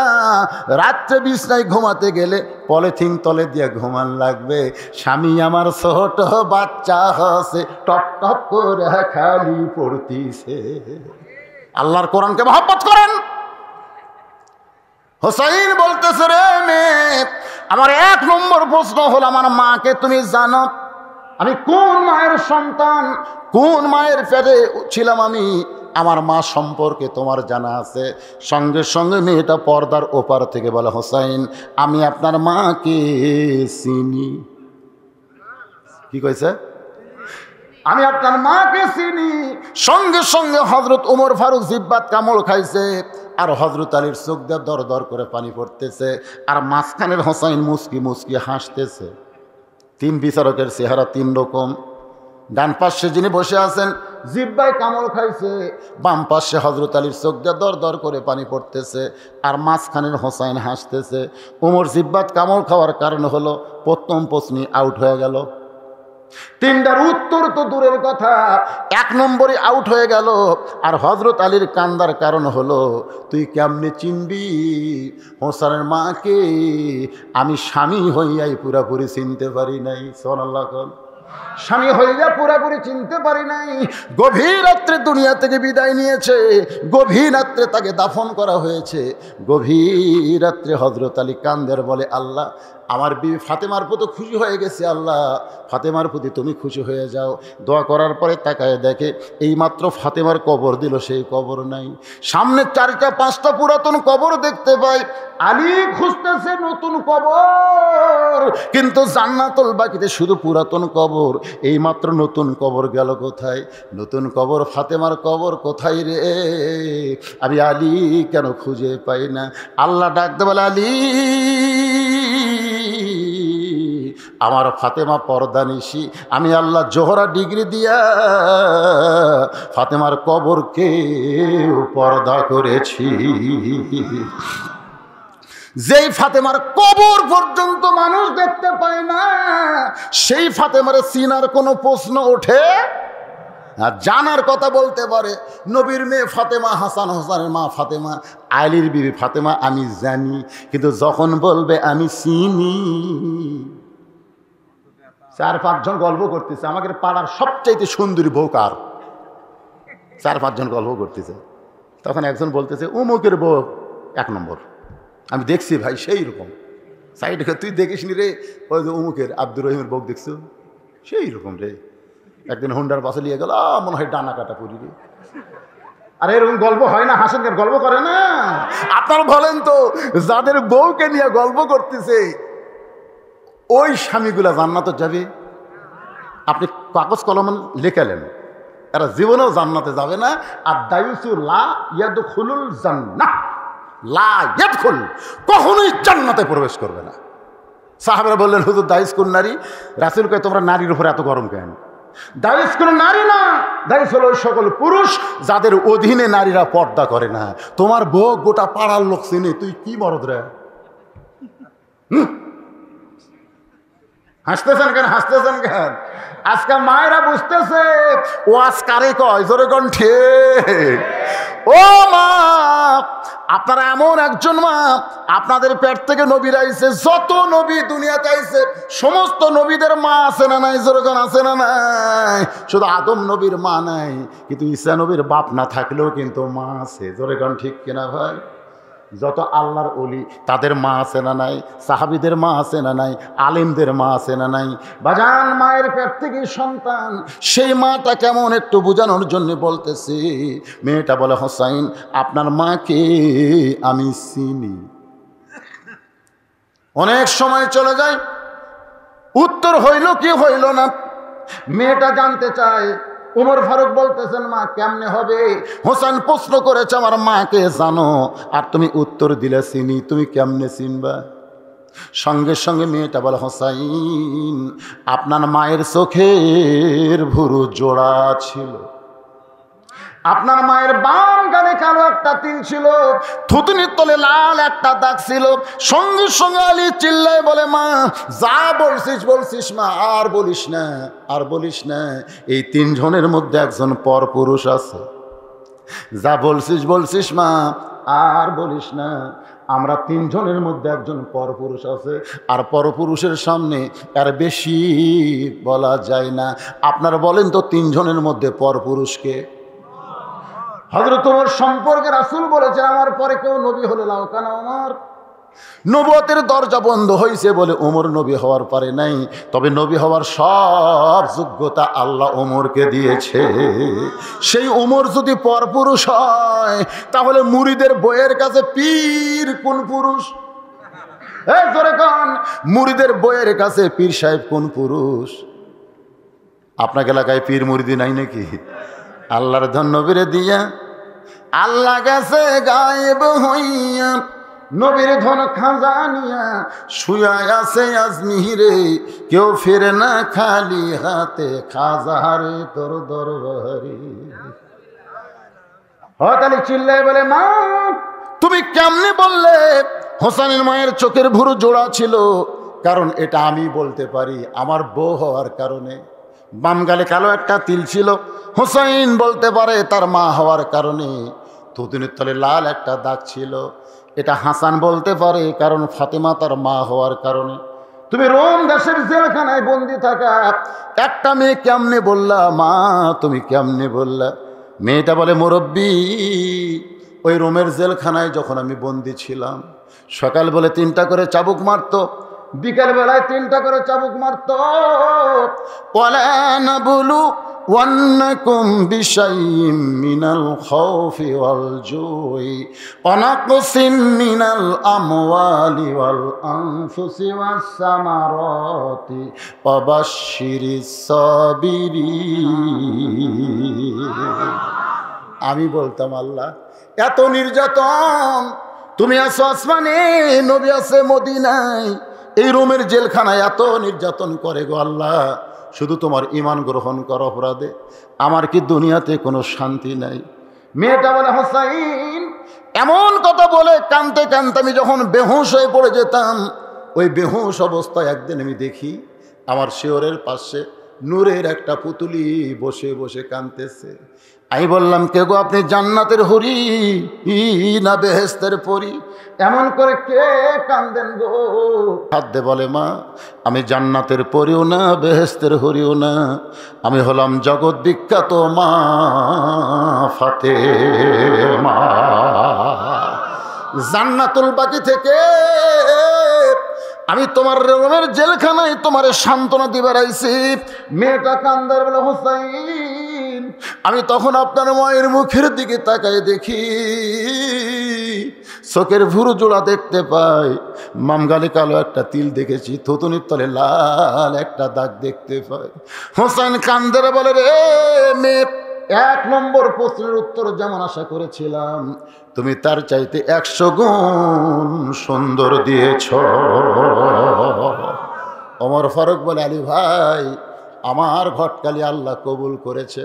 রাত্রে বিছনায় ঘুমাতে গেলে পলিথিন তলে দিয়ে ঘুমান লাগবে। স্বামী আমার ছোট বাচ্চা হসে, টপ টপ করে খালি পড়তিছে। আল্লাহর কোরআনকে মহব্বত করেন। হোসাইন বলতেছে, রে মেয়ে, আমার 1 নম্বর প্রশ্ন হলো, আমার মাকে তুমি জানো? আমি কোন মায়ের সন্তান, কোন মায়ের পেটে ছিলাম আমি? আমার মা সম্পর্কে তোমার জানা আছে? সঙ্গে সঙ্গে মেয়েটা পর্দার ওপার থেকে বলে, হোসাইন, আমি আপনার মাকে চিনি। কি কইছে? আমি আপনার মাকে চিনি। সঙ্গে সঙ্গে হযরত ওমর ফারুক জিব্বাত কামড় খাইছে, আর হযরত আলীর চোখ দিয়ে দর দর করে পানি পড়তেছে, আর মাঝখানের হোসাইন মুস্কি মুস্কি হাসতেছে। 3 বিচারকের চেহারা 3 রকম। ডান পাশে যিনি বসে আছেন জিব্বায় কামড় খাইছে, বাম পাশে হযরত আলীর চোখ দিয়ে দর দর করে পানি পড়তেছে, আর মাঝখানের হোসাইন হাসতেছে। ওমর জিব্বাত কামড় খাওয়ার কারণ হলো প্রথম প্রশ্নই আউট হয়ে গেল। 3টার উত্তর তো দূরের কথা, 1 নম্বরে আউট হয়ে গেল। আর হযরত আলীর কান্দার কারণ হলো, তুই কেমনে চিনবি হোসেনের মাকে? আমি স্বামী হইয়াই পুরাপুরি চিনতে পারি নাই। সুবহানাল্লাহ। স্বামী হইয়া পুরাপুরি চিনতে পারি নাই। গভীর রাত্রে দুনিয়া থেকে বিদায় নিয়েছে, গভীর রাত্রে তাকে দাফন করা হয়েছে। গভীর রাত্রে হযরত আলী কান্দের বলে, আল্লাহ, আমার বিবি ফাতেমার প্রতি খুশি হয়ে গেছে, আল্লাহ ফাতেমার প্রতি তুমি খুশি হয়ে যাও। দোয়া করার পরে তাকায় দেখে এইমাত্র ফাতেমার কবর দিল, সেই কবর নাই। সামনে 4টা 5টা পুরাতন কবর দেখতে পাই। আলী খুঁজতেছে নতুন কবর, কিন্তু জান্নাতুল বাকিতে শুধু পুরাতন কবর। এইমাত্র নতুন কবর গেল কোথায়? নতুন কবর ফাতেমার কবর কোথায় রে? আমি আলী কেন খুঁজে পাই না? আল্লাহ ডাকতে বলে, আলী, আমার ফাতেমা পর্দানিশি। আমি আল্লাহ জোহরা ডিগ্রি দিয়া ফাতেমার কবরকে পর্দা করেছি। যেই ফাতেমার কবর পর্যন্ত মানুষ দেখতে পায় না, সেই ফাতেমার চিনার কোনো প্রশ্ন ওঠে আর জানার কথা বলতে পারে। নবীর মেয়ে ফাতেমা, হাসান হোসেনের মা ফাতেমা, আলীর বিবি ফাতেমা আমি জানি, কিন্তু যখন বলবে আমি চিনি। 4-5 জন গল্প করতেছে, আমাদের পাড়ার সবচাইতে সুন্দরী বউ কার? 4-5 জন গল্প করতেছে, তখন একজন বলতেছে অমুকের বউ 1 নম্বর। আমি দেখছি ভাই সেই রকম। সাইডে তুই দেখিস নি রে, ওই যে অমুকের আব্দুর রহিমের বউ দেখছো, সেই রকম রে। একদিন হুন্ডার পাশে নিয়ে গেল, মনে হয় ডানা কাটা পড়ি রে। আরে এরকম গল্প হয় না? হাসেন কেন, গল্প করে না? আপনারা বলেন তো, যাদের বউকে নিয়ে গল্প করতেছে ওই স্বামীগুলা জান্নাতে যাবে? আপনি কাগজ কলম লেখালেন, এরা জীবনেও জান্নাতে যাবে না। আর দায়ুসু লা ইয়াদখুলুল জান্নাহ, লা ইয়াদখুল, কখনোই জান্নাতে প্রবেশ করবে না। সাহাবারা বললেন, হুজুর দায়ুস কোন নারী? রাসূল কয়, তোমরা নারীর উপরে এত গরম কেন? দায়ুস কোন নারী না, দায়ুস হলো ওই সকল পুরুষ যাদের অধীনে নারীরা পর্দা করে না। তোমার বউ গোটা পাড়ার লোক চিনে, তুই কি মরদ রে? হাসতেছেন কেন, হাসতেছেন কেন? আজকে মায়েরা বুঝতেছে ওয়াজ কারে কয়, জোরে কোন ঠিক? ও মা, আপনারা এমন একজন মা, আপনাদের পেট থেকে নবীরা আইছে, যত নবী দুনিয়াতে আইছে সমস্ত নবীদের মা আছে না নাই? জোরে কোন আছে না নাই? শুধু আদম নবীর মা নাই, কিন্তু ঈসা নবীর বাপ না থাকলেও কিন্তু মা আছে। জোরে কোন ঠিক কিনা ভাই? যত আল্লাহর ওলি তাদের মা আছে না নাই? সাহাবীদের মা আছে না নাই? আলেমদের মা আছে না নাই? বাজান, মায়ের পেট থেকে সন্তান, সেই মাটা কেমন একটু বোঝানোর জন্য বলতেছি। মেয়েটা বলে, হোসাইন আপনার মাকে আমি চিনি। অনেক সময় চলে যায়, উত্তর হইল কি হইল না, মেয়েটা জানতে চায়। উমর ফারুক বলতেছেন, মা কেমনে হবে? হোসেন প্রশ্ন করেছে, আমার মাকে জানো? আর তুমি উত্তর দিলে চিনি, তুমি কেমনে চিনবা? সঙ্গে সঙ্গে মেয়েটা বলে, হোসাইন আপনার মায়ের চোখের ভুরু জোড়া ছিল, আপনার মায়ের বাম গানে কালো একটা তিল ছিল, থুতুনির তলে লাল একটা দাগ ছিল। সঙ্গে সঙ্গে আলী চিল্লায় বলে, মা যা বলছিস বলছিস মা, আর বলিস না, আর বলিস না। এই তিনজনের মধ্যে একজন পরপুরুষ আছে। যা বলছিস বলছিস মা, আর বলিস না। আমরা তিনজনের মধ্যে একজন পরপুরুষ আছে, আর পরপুরুষের সামনে আর বেশি বলা যায় না। আপনারা বলেন তো, তিনজনের মধ্যে পরপুরুষকে? হযরত ওমর সম্পর্কে রাসূল বলেছেন, আমার পরে কেউ নবী হলে লাও কানা ওমর। নবুয়তের দরজা বন্ধ হয়েছে বলে ওমর নবী হওয়ার পারে নাই, তবে নবী হওয়ার সব যোগ্যতা আল্লাহ ওমরকে দিয়েছে। সেই ওমর যদি পরপুরুষ হয়, তাহলে মুরিদের বইয়ের কাছে পীর কোন পুরুষ? এই জোরে কোন, মুরিদের বইয়ের কাছে পীর সাহেব কোন পুরুষ? আপনার এলাকায় পীর মুরিদি নাই নাকি? আল্লাহর ধন নবীরে দিয়া, আল্লাহ গেছে গায়েব হইয়া, নবীর ধন খাজানিয়া শুয়া আছে আজমিরে, কেউ ফিরে না খালি হাতে, খাজারে তোর দরবারে। হঠাৎ চিল্লায় বলে, মা তুমি কেমনে বললে হোসেনের মায়ের চোখের ভুরু জোড়া ছিল? কারণ এটা আমি বলতে পারি, আমার বউ হওয়ার কারণে। বাম গালে কালো একটা তিল ছিল, হোসাইন বলতে পারে তার মা হওয়ার কারণে। থুতুনির তলে লাল একটা দাগ ছিল, এটা হাসান বলতে পারে কারণ ফাতেমা তার মা হওয়ার কারণে। তুমি রোম দেশের জেলখানায় বন্দি থাকা একটা মেয়ে কেমনে বললা মা, তুমি কেমনে বললা? মেয়েটা বলে, মুরব্বী ওই রোমের জেলখানায় যখন আমি বন্দি ছিলাম, সকাল বলে 3টা করে চাবুক মারতো, বিকেল বেলায় 3টা করে চাবুক মারতো। ওয়ালা নাবুলু ওয়ান্নাকুম বিশাইইম মিনাল খাউফি ওয়াল জুই ওয়া নাকসিম মিনাল আমওয়ালি ওয়াল আনফুসি ওয়াস সামারাতি ওয়া বাশশিরিস সাবিরিন। আমি বলতাম, আল্লাহ এত নির্যাতন, তুমি আছো আসমানে, নবী আছে মদিনায়, এই রোমের জেলখানায় এত নির্যাতন করে গো আল্লাহ, শুধু তোমার ঈমান গ্রহণ করা অপরাধে আমার কি দুনিয়াতে কোনো শান্তি নাই? মেয়েটা বলে, হোসাইন এমন কথা বলে কাঁদতে কাঁদতে আমি যখন বেহুশ হয়ে পড়ে যেতাম, ওই বেহুশ অবস্থায় একদিন আমি দেখি আমার শিয়রের পাশে নূরের একটা পুতুলি বসে বসে কাঁদতেছে। আমি বললাম, কে গো আপনি? জান্নাতের হরি না বেহেশতের পরি? এমন করে কে কান্দেন গো? হাত দে বলে, মা আমি জান্নাতের পরিও না বেহেশতের হরিও না, আমি হলাম জগৎ বিখ্যাত মা ফাতেমা। জান্নাতুল বাকি থেকে আমি তোমার রোমের জেলখানায় তোমার সান্ত্বনা দিবার আইছি। মেয়েটা কান্দার বলে, হোসাইন আমি তখন আপনার মায়ের মুখের দিকে তাকাই দেখি, চোখের ভুরু জোড়া দেখতে পাই, মামগালে কালো একটা তিল দেখেছি, থুতুনির তলে লাল একটা দাগ দেখতে পাই। হোসাইন কান্দারে বলে, রে মেয়ে, 1 নম্বর প্রশ্নের উত্তর যেমন আশা করেছিলাম তুমি তার চাইতে 100 গুণ সুন্দর দিয়েছ। ওমর ফারুক বলে, আলী ভাই আমার ঘটকালি আল্লাহ কবুল করেছে।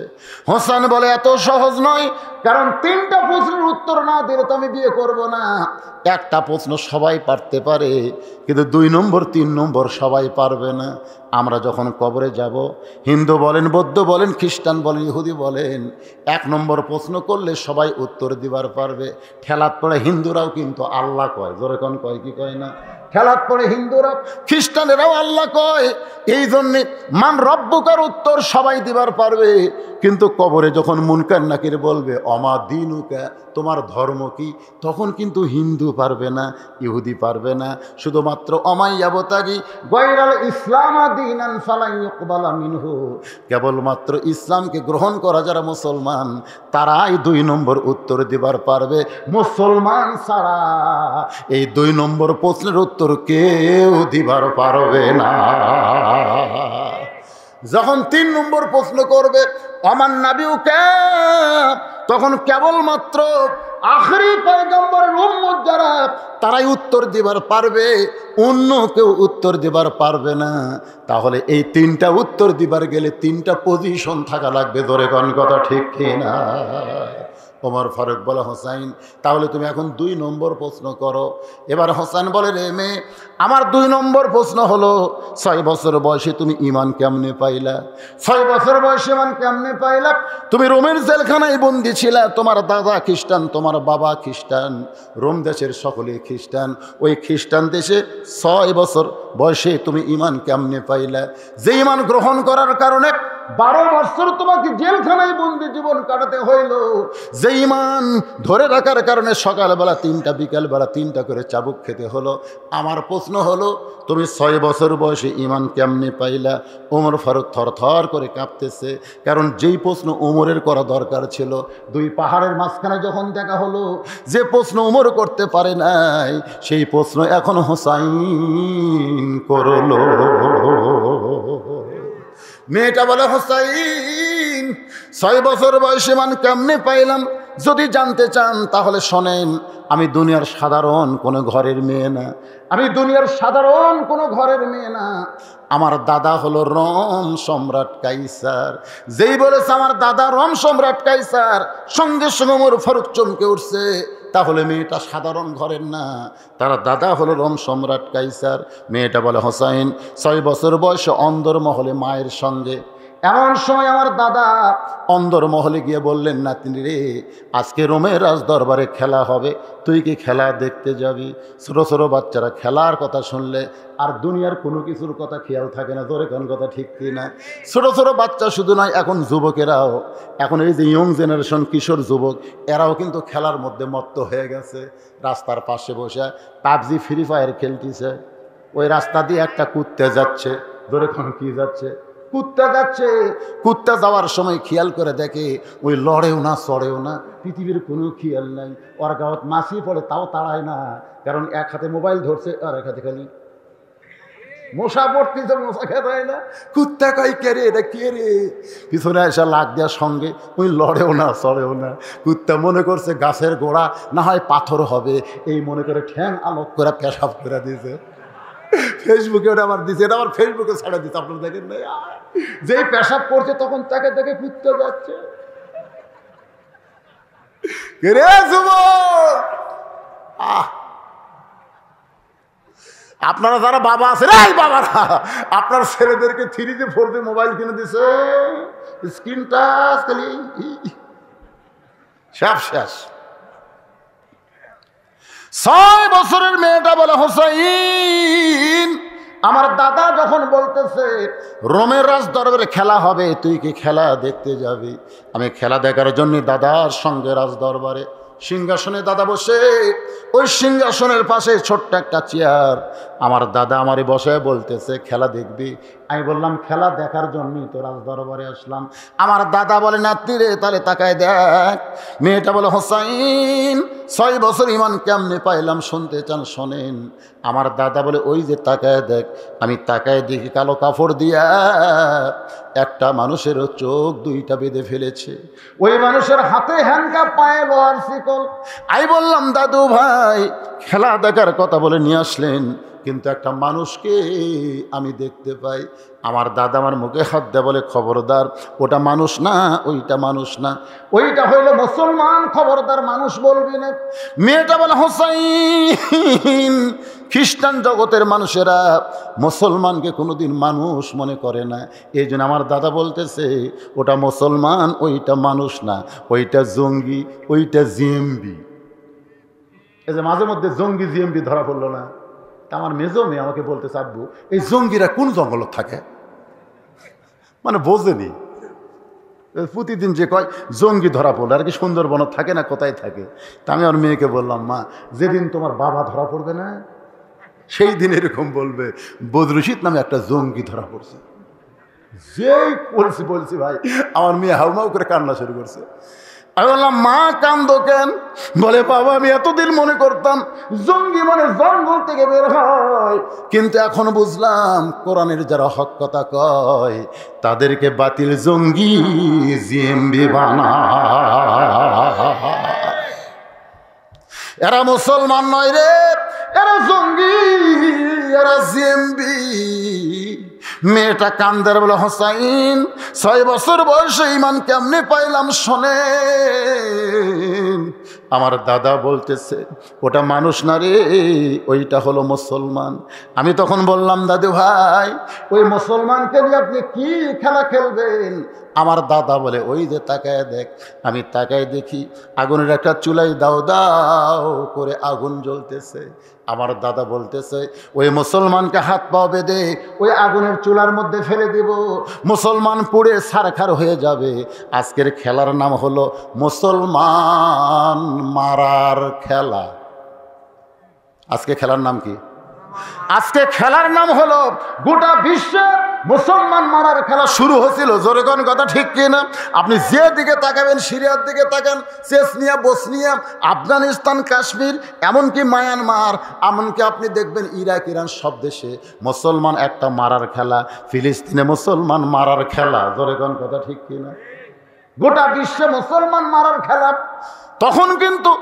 হোসেন বলে, এত সহজ নয়, কারণ 3টা প্রশ্নের উত্তর না দিলে তো আমি বিয়ে করব না। একটা প্রশ্ন সবাই পারতে পারে, কিন্তু 2 নম্বর 3 নম্বর সবাই পারবে না। আমরা যখন কবরে যাব, হিন্দু বলেন, বৌদ্ধ বলেন, খ্রিস্টান বলেন, ইহুদি বলেন, 1 নম্বর প্রশ্ন করলে সবাই উত্তর দিবার পারবে। ঠেলাত পড়ে হিন্দুরাও কিন্তু আল্লাহ কয়, জোরে কোন কয় কি কয় না? খেলাত পড়ে হিন্দুরা, খ্রিস্টানেরাও আল্লাহ কয়। এই জন্যে মান রব্বুকার উত্তর সবাই দিবার পারবে, কিন্তু কবরে যখন মুনকার নাকির বলবে অমা দিনুকা, তোমার ধর্ম কি, তখন কিন্তু হিন্দু পারবে না, ইহুদি পারবে না। শুধুমাত্র অমাইয়াবতাগি গায়রাল ইসলাম দীনান ফালা ইউকবালা মিনহু, কেবলমাত্র ইসলামকে গ্রহণ করা যারা মুসলমান, তারাই 2 নম্বর উত্তর দিবার পারবে। মুসলমান ছাড়া এই 2 নম্বর প্রশ্নের উত্তর কেউ দিবার পারবে না। যখন 3 নম্বর প্রশ্ন করবে আমার নাবিউকা, তখন কেবলমাত্র আখেরি পয়গম্বরের উম্মত যারা, তারাই উত্তর দিবার পারবে, অন্য কেউ উত্তর দিবার পারবে না। তাহলে এই 3টা উত্তর দিবার গেলে 3টা পজিশন থাকা লাগবে, ধরে কোন কথা ঠিক কিনা? ওমর ফারুক বলে, হোসাইন তাহলে তুমি এখন 2 নম্বর প্রশ্ন করো। এবার হোসেন বলে, রে মেয়ে, আমার 2 নম্বর প্রশ্ন হলো, 6 বছর বয়সে তুমি ঈমান কেমনে পাইলা? 6 বছর বয়সে ঈমান কেমনে পাইলা? তুমি রোমের জেলখানায় বন্দী ছিলা, তোমার দাদা খ্রিস্টান, তোমার বাবা খ্রিস্টান, রোম দেশের সকলেই খ্রিস্টান। ওই খ্রিস্টান দেশে 6 বছর বয়সে তুমি ঈমান কেমনে পাইলা? যে ঈমান গ্রহণ করার কারণে 12 বছর তোমাকে জেলখানায় বন্দি জীবন কাটাতে হইল, যে ঈমান ধরে রাখার কারণে সকালবেলা 3টা, বিকালবেলা 3টা করে চাবুক খেতে হলো। আমার প্রশ্ন হলো, তুমি 6 বছর বয়সে ঈমান কেমনে পাইলা? ওমর ফারুক থরথর করে কাঁপতেছে, কারণ যেই প্রশ্ন ওমরের করা দরকার ছিল, 2 পাহাড়ের মাঝখানে যখন দেখা হলো, যে প্রশ্ন ওমর করতে পারে নাই, সেই প্রশ্ন এখন হোসাইন করলো। মেয়েটা বলে, হোসাইন 6 বছর বয়সে ঈমান কেমনে পাইলাম যদি জানতে চান তাহলে শোনেন। আমি দুনিয়ার সাধারণ কোনো ঘরের মেয়ে না, আমি দুনিয়ার সাধারণ কোনো ঘরের মেয়ে না। আমার দাদা হলো রোম সম্রাট কাইসার। যেই বলেছে আমার দাদা রোম সম্রাট কাইসার, সঙ্গে সঙ্গে ওমর ফারুক চমকে উঠছে। তাহলে মেয়েটা সাধারণ ঘরের না, তার দাদা হলো রোম সম্রাট কাইসার। মেয়েটা বলে, হোসাইন 6 বছর বয়সে অন্দরমহলে মায়ের সঙ্গে, এমন সময় আমার দাদা অন্দরমহলে গিয়ে বললেন, নাতনি রে, আজকে রোমের রাজ দরবারে খেলা হবে, তুই কি খেলা দেখতে যাবি? ছোটো ছোটো বাচ্চারা খেলার কথা শুনলে আর দুনিয়ার কোনো কিছুর কথা খেয়াল থাকে না, তোর কোন কথা ঠিক কি না? ছোটো ছোটো বাচ্চা শুধু নয়, এখন যুবকেরাও, এখন এই যে ইয়ং জেনারেশন, কিশোর যুবক, এরাও কিন্তু খেলার মধ্যে মত্ত হয়ে গেছে। রাস্তার পাশে বসে পাবজি, ফ্রি ফায়ার খেলতেছে। ওই রাস্তা দিয়ে একটা কুত্তে যাচ্ছে, ধরে কোন কি যাচ্ছে, কুত্তা যাচ্ছে। কুত্তা যাওয়ার সময় খেয়াল করে দেখে ওই লড়েও না, চড়েও না, পৃথিবীর কোনো খেয়াল নাই। ওর গাঁত মাছি পড়ে তাও তাড়ায় না, কারণ এক হাতে মোবাইল ধরছে আর এক হাতে খালি মশা পড়তেছে, মশা খেতে না। কুত্তা কয়, কে রে, এটা কে রে? পিছনে এসে লাগ দেওয়ার সঙ্গে ওই লড়েও না, চড়েও না। কুত্তা মনে করছে গাছের গোড়া না হয় পাথর হবে, এই মনে করে ঠ্যাং আলোক করে পেশাব করে দিয়েছে। ফেসবুকে ওটা আবার দিছে, এটা আবার ফেসবুকে ছাড়া দিচ্ছে, আপনারা দেখেন না? যেই পেশাব করছে তখন তাকে দেখে কুত্তা যাচ্ছে। আপনারা যারা বাবা আছেন, এই বাবারা, আপনার ছেলেদেরকে 3G 4G মোবাইল কিনে দিছে, স্ক্রিন টাচ খালি সব শেষ। 6 বছরের মেয়েটা বলে, হোসাইন আমার দাদা যখন বলতেছে রোমের রাজ দরবারে খেলা হবে, তুই কি খেলা দেখতে যাবি? আমি খেলা দেখার জন্য দাদার সঙ্গে রাজ দরবারে সিংহাসনে দাদা বসে, ওই সিংহাসনের পাশে ছোট্ট একটা চেয়ার, আমার দাদা আমারে বসায় বলতেছে খেলা দেখবি। আমি বললাম খেলা দেখার জন্যই তো রাজ দরবারে আসলাম। আমার দাদা বলে নাতি রে তাহলে তাকায় দেখ। মেয়েটা বলে হোসাইন 6 বছর ইমান কেমনে পাইলাম শুনতে চান শোনেন। আমার দাদা বলে ওই যে তাকায় দেখ। আমি তাকায় দেখি কালো কাপড় দিয়া একটা মানুষেরও চোখ 2টা বেঁধে ফেলেছে। ওই মানুষের হাতে হ্যান্ডকাপ, পায়ে লোহার শিকল। আমি বললাম দাদু ভাই খেলা দেখার কথা বলে নিয়ে আসলেন, কিন্তু একটা মানুষকে আমি দেখতে পাই। আমার দাদা আমার মুখে হাত দেয় বলে খবরদার, ওটা মানুষ না, ওইটা মানুষ না, ওইটা হইলো মুসলমান, খবরদার মানুষ বলবি না। মেয়েটা বলে হোসাইন খ্রিস্টান জগতের মানুষেরা মুসলমানকে কোনোদিন মানুষ মনে করে না, এই জন্য আমার দাদা বলতেছে ওটা মুসলমান, ওইটা মানুষ না, ওইটা জঙ্গি, ওইটা জিএমবি। এই যে মাঝে মধ্যে জঙ্গি জিএমবি ধরা পড়লো না, আমার মেজো মেয়ে আমাকে বলতে চাবু এই জঙ্গিরা কোন জঙ্গল থাকে, মানে বোঝেনি। প্রতিদিন যে কয় জঙ্গি ধরা পড়লো, আর কি সুন্দরবন থাকে না, কোথায় থাকে। তা আমি আমার মেয়েকে বললাম মা যেদিন তোমার বাবা ধরা পড়বে না সেই দিন এরকম বলবে বদরুশিদ নামে একটা জঙ্গি ধরা পড়ছে। যেই বলছি ভাই আমার মেয়ে হাউমাউ করে কান্না শুরু করছে। আমি বললাম মা কান্দো কেন? বলে বাবা আমি এতদিন মনে করতাম জঙ্গি মানে জঙ্গল থেকে বের হয়, কিন্তু এখন বুঝলাম কোরআনের যারা হক কথা কয় তাদেরকে বাতিল জঙ্গি জিএমবি বানায়। এরা মুসলমান নয় রে, এরা জঙ্গি, এরা জিএমবি। মেয়েটা কান্দার বলে হোসাইন 6 বছর বয়সে ইমান কেমনে পাইলাম শোনেন। আমার দাদা বলতেছে ওটা মানুষ না রে, ওইটা হলো মুসলমান। আমি তখন বললাম দাদু ভাই ওই মুসলমানকে নিয়ে আপনি কি খেলা খেলবেন? আমার দাদা বলে ওই যে তাকায় দেখ। আমি তাকায় দেখি আগুনের একটা চুলাই দাও দাও করে আগুন জ্বলতেছে। আমার দাদা বলতেছে ওই মুসলমানকে হাত পা বেঁধে ওই আগুনের চুলার মধ্যে ফেলে দিব, মুসলমান পুড়ে ছারখার হয়ে যাবে। আজকের খেলার নাম হলো মুসলমান মারার খেলা। আজকে খেলার নাম কি? আজকে খেলার নাম হলো গোটা বিশ্বে মুসলমান মারার খেলা শুরু হয়েছিল। জোরে কোন কথা ঠিক কিনা? আপনি যে দিকে তাকাবেন, সিরিয়ার দিকে তাকান, চেচনিয়া, বসনিয়া, আফগানিস্তান, কাশ্মীর, এমনকি মায়ানমার, এমনকি আপনি দেখবেন ইরাক, ইরান, সব দেশে মুসলমান একটা মারার খেলা, ফিলিস্তিনে মুসলমান মারার খেলা। জোরে কোন কথা ঠিক কিনা? গোটা বিশ্বে মুসলমান মারার খেলা। তখন কিন্তু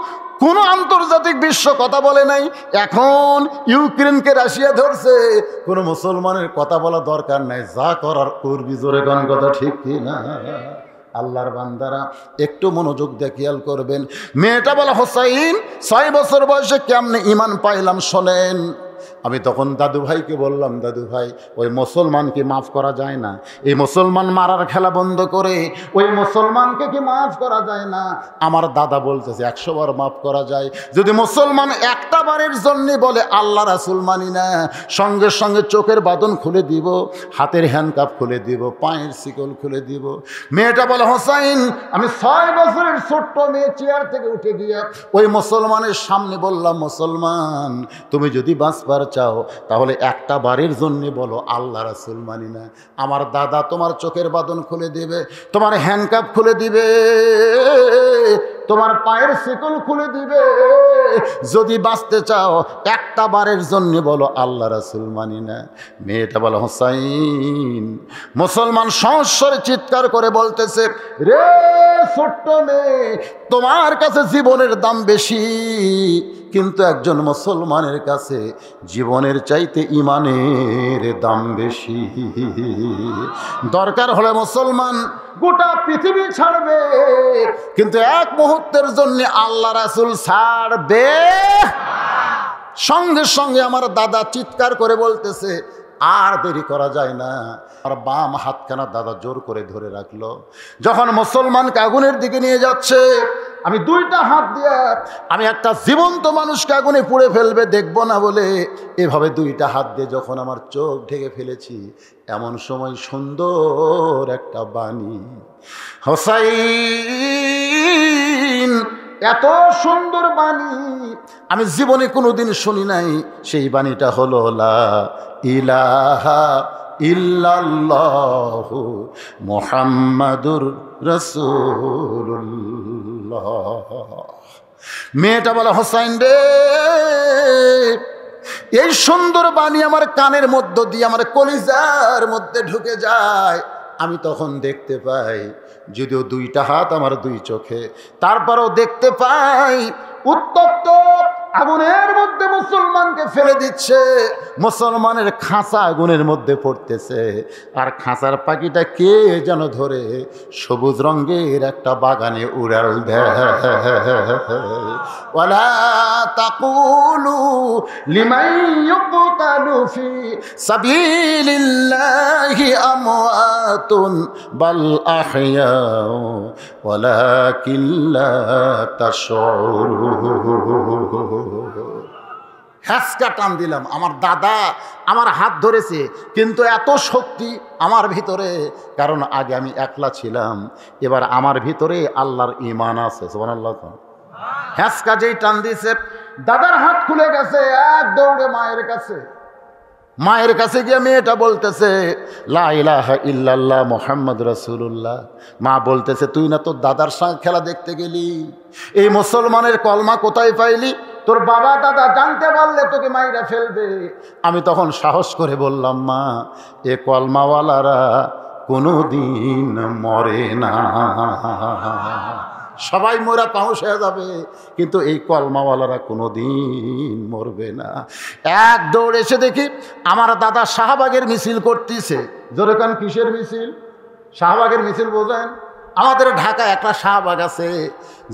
কোনো আন্তর্জাতিক বিশ্ব কথা বলে নাই। এখন ইউক্রেনকে রাশিয়া ধরছে, কোনো মুসলমানের কথা বলা দরকার নাই, যা করার করবি। জোরে কোন কথা ঠিক কি না? আল্লাহর বান্দারা একটু মনোযোগ দিয়ে খেয়াল করবেন। মেয়েটা বলা হোসাইন 6 বছর বয়সে কেমনে ইমান পাইলাম শোনেন। আমি তখন দাদু ভাইকে বললাম দাদু ভাই ওই মুসলমানকে মাফ করা যায় না? এই মুসলমান মারার খেলা বন্ধ করে ওই মুসলমানকে কি মাফ করা যায় না? আমার দাদা বলতেছে 100 বার মাফ করা যায়। যদি মুসলমান একটা বারের জন্য বলে আল্লাহ রাসূল মানি না, সঙ্গে সঙ্গে চোখের বাঁধন খুলে দিব, হাতের হ্যান্ডকাপ খুলে দিব, পায়ের শিকল খুলে দিব। মেয়েটা বলে হোসাইন আমি 6 বছরের ছোট্ট মেয়ে চেয়ার থেকে উঠে গিয়ে ওই মুসলমানের সামনে বললাম মুসলমান তুমি যদি বাঁচবার চাও তাহলে একটা বারের জন্য বলো আল্লাহ রাসূল মানি না। আমার দাদা তোমার চোখের বাঁধন খুলে দিবে, তোমার হ্যান্ডকাপ খুলে দিবে, তোমার পায়ের শিকল খুলে দিবে। যদি বাঁচতে চাও একটা বারের জন্য বলো আল্লাহ রাসূল মানি না। মেয়েটা বলো হোসাইন, মুসলমান সংস্বরে চিৎকার করে বলতেছে রে ছোট্ট মেয়ে তোমার কাছে জীবনের দাম বেশি, কিন্তু একজন মুসলমানের কাছে জীবনের চাইতে ইমানের দাম বেশি। দরকার হলে মুসলমান গোটা পৃথিবী ছাড়বে, কিন্তু এক মুহূর্তের জন্য আল্লাহ রাসূল ছাড়বে। সঙ্গে সঙ্গে আমার দাদা চিৎকার করে বলতেছে আর দেরি করা যায় না। আর বাম হাতখানা দাদা জোর করে ধরে রাখলো। যখন মুসলমানকে আগুনের দিকে নিয়ে যাচ্ছে, আমি 2টা হাত দিয়ে আমি একটা জীবন্ত মানুষকে আগুনে পুড়ে ফেলবে দেখব না বলে এভাবে 2টা হাত দিয়ে যখন আমার চোখ ঢেকে ফেলেছি, এমন সময় সুন্দর একটা বাণী হোসাইন এত সুন্দর বাণী আমি জীবনে কোনোদিন শুনি নাই। সেই বাণীটা হলো লা ইলাহা ইল্লাল্লাহু মুহাম্মাদুর রাসূলুল্লাহ। মেয়েটা বলে, হোসাইন রে, এই সুন্দর বাণী আমার কানের মধ্য দিয়ে আমার কলিজার মধ্যে ঢুকে যায়। আমি তখন দেখতে পাই, যদিও দুইটা হাত আমার দুই চোখে, তারপরেও দেখতে পাই উত্তপ্ত আগুনের মধ্যে মুসলমানকে ফেলে দিচ্ছে, মুসলমানের খাঁচা আগুনের মধ্যে পড়তেছে, আর খাঁচার পাখিটা কে যেন ধরে সবুজ রঙের একটা বাগানে উড়াল দেয়। ওয়ালা তাকুলু লিমান ইউকতালু ফি সাবিলিল্লাহি আমওয়াতুন বাল আহইয়াউ ওয়ালাকিন লা তাশউরুন। হ্যাঁচকা টান দিলাম। আমার দাদা আমার হাত ধরেছে, কিন্তু এত শক্তি আমার ভিতরে, কারণ আগে আমি একলা ছিলাম, এবার আমার ভিতরে আল্লাহর ঈমান আছে। সুবহানাল্লাহ। হ্যাঁচকা যেই টান দিয়েছে, দাদার হাত খুলে গেছে, এক দৌড়ে মায়ের কাছে। মায়ের কাছে গিয়ে মেয়েটা বলতেছে, লা ইলাহা ইল্লাল্লাহ মুহাম্মদ রাসূলুল্লাহ। মা বলতেছে, তুই না তোর দাদার সঙ্গে খেলা দেখতে গেলি, এই মুসলমানের কলমা কোথায় পাইলি? তোর বাবা দাদা জানতে পারলে তোকে মাইরা ফেলবে। আমি তখন সাহস করে বললাম, মা, এ কলমাওয়ালারা কোনো দিন মরে না, সবাই মোরা পাউঁশ হয়ে যাবে, কিন্তু এই কলমাওয়ালারা কোনো দিন মরবে না। এক দৌড় এসে দেখি আমার দাদা শাহবাগের মিছিল করতেছে। জোরে কান, কিসের মিছিল? শাহবাগের মিছিল বোঝেন? আমাদের ঢাকায় একটা শাহবাগ আছে,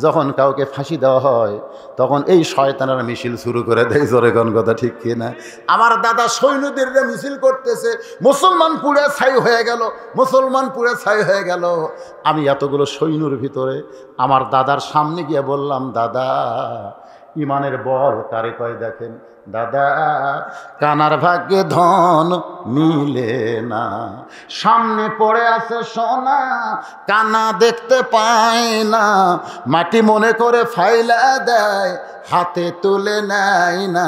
যখন কাউকে ফাঁসি দেওয়া হয় তখন এই শয়তানেরা মিছিল শুরু করে দেয়। জোরে কোন কথা ঠিক কিনা? আমার দাদা সৈন্যদের মিছিল করতেছে, মুসলমান পুড়ে ছাই হয়ে গেল, মুসলমান পুড়ে ছাই হয়ে গেল। আমি এতগুলো সৈন্যর ভিতরে আমার দাদার সামনে গিয়ে বললাম, দাদা, ইমানের বল কারে কয় দেখেন। দাদা, কানার ভাগ্যে ধন মিলে না, সামনে পড়ে আছে সোনা, কানা দেখতে পায় না, মাটি মনে করে ফাইলা দেয়, হাতে তুলে নেয় না,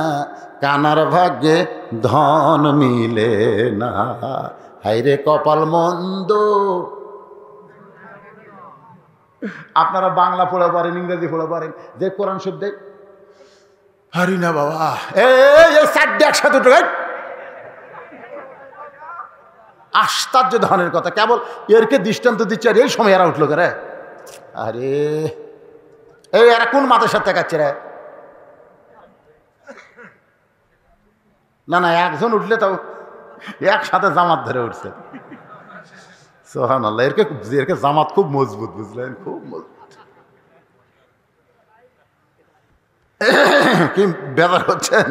কানার ভাগ্যে ধন মিলে না, হাইরে কপাল মন্দ। আপনারা বাংলা পড়ে পারেন, ইংরেজি পড়ে পারেন, যে কোরআন শব্দে হারি না বাবা, একসাথে আশ্চর্য ধরনের কথা, কেবল এরকে দৃষ্টান্ত দিচ্ছে, আর এই সময় এরা উঠলো রে। আরে এই এরা কোন মাথার সাথে কাচ্ছে রে? না না, একজন উঠলে তাও একসাথে জামাত ধরে উঠছে। সুবহানাল্লাহ। এরকে জামাত খুব মজবুত, বুঝলেন, খুব মজবুত। কি বেজার হচ্ছেন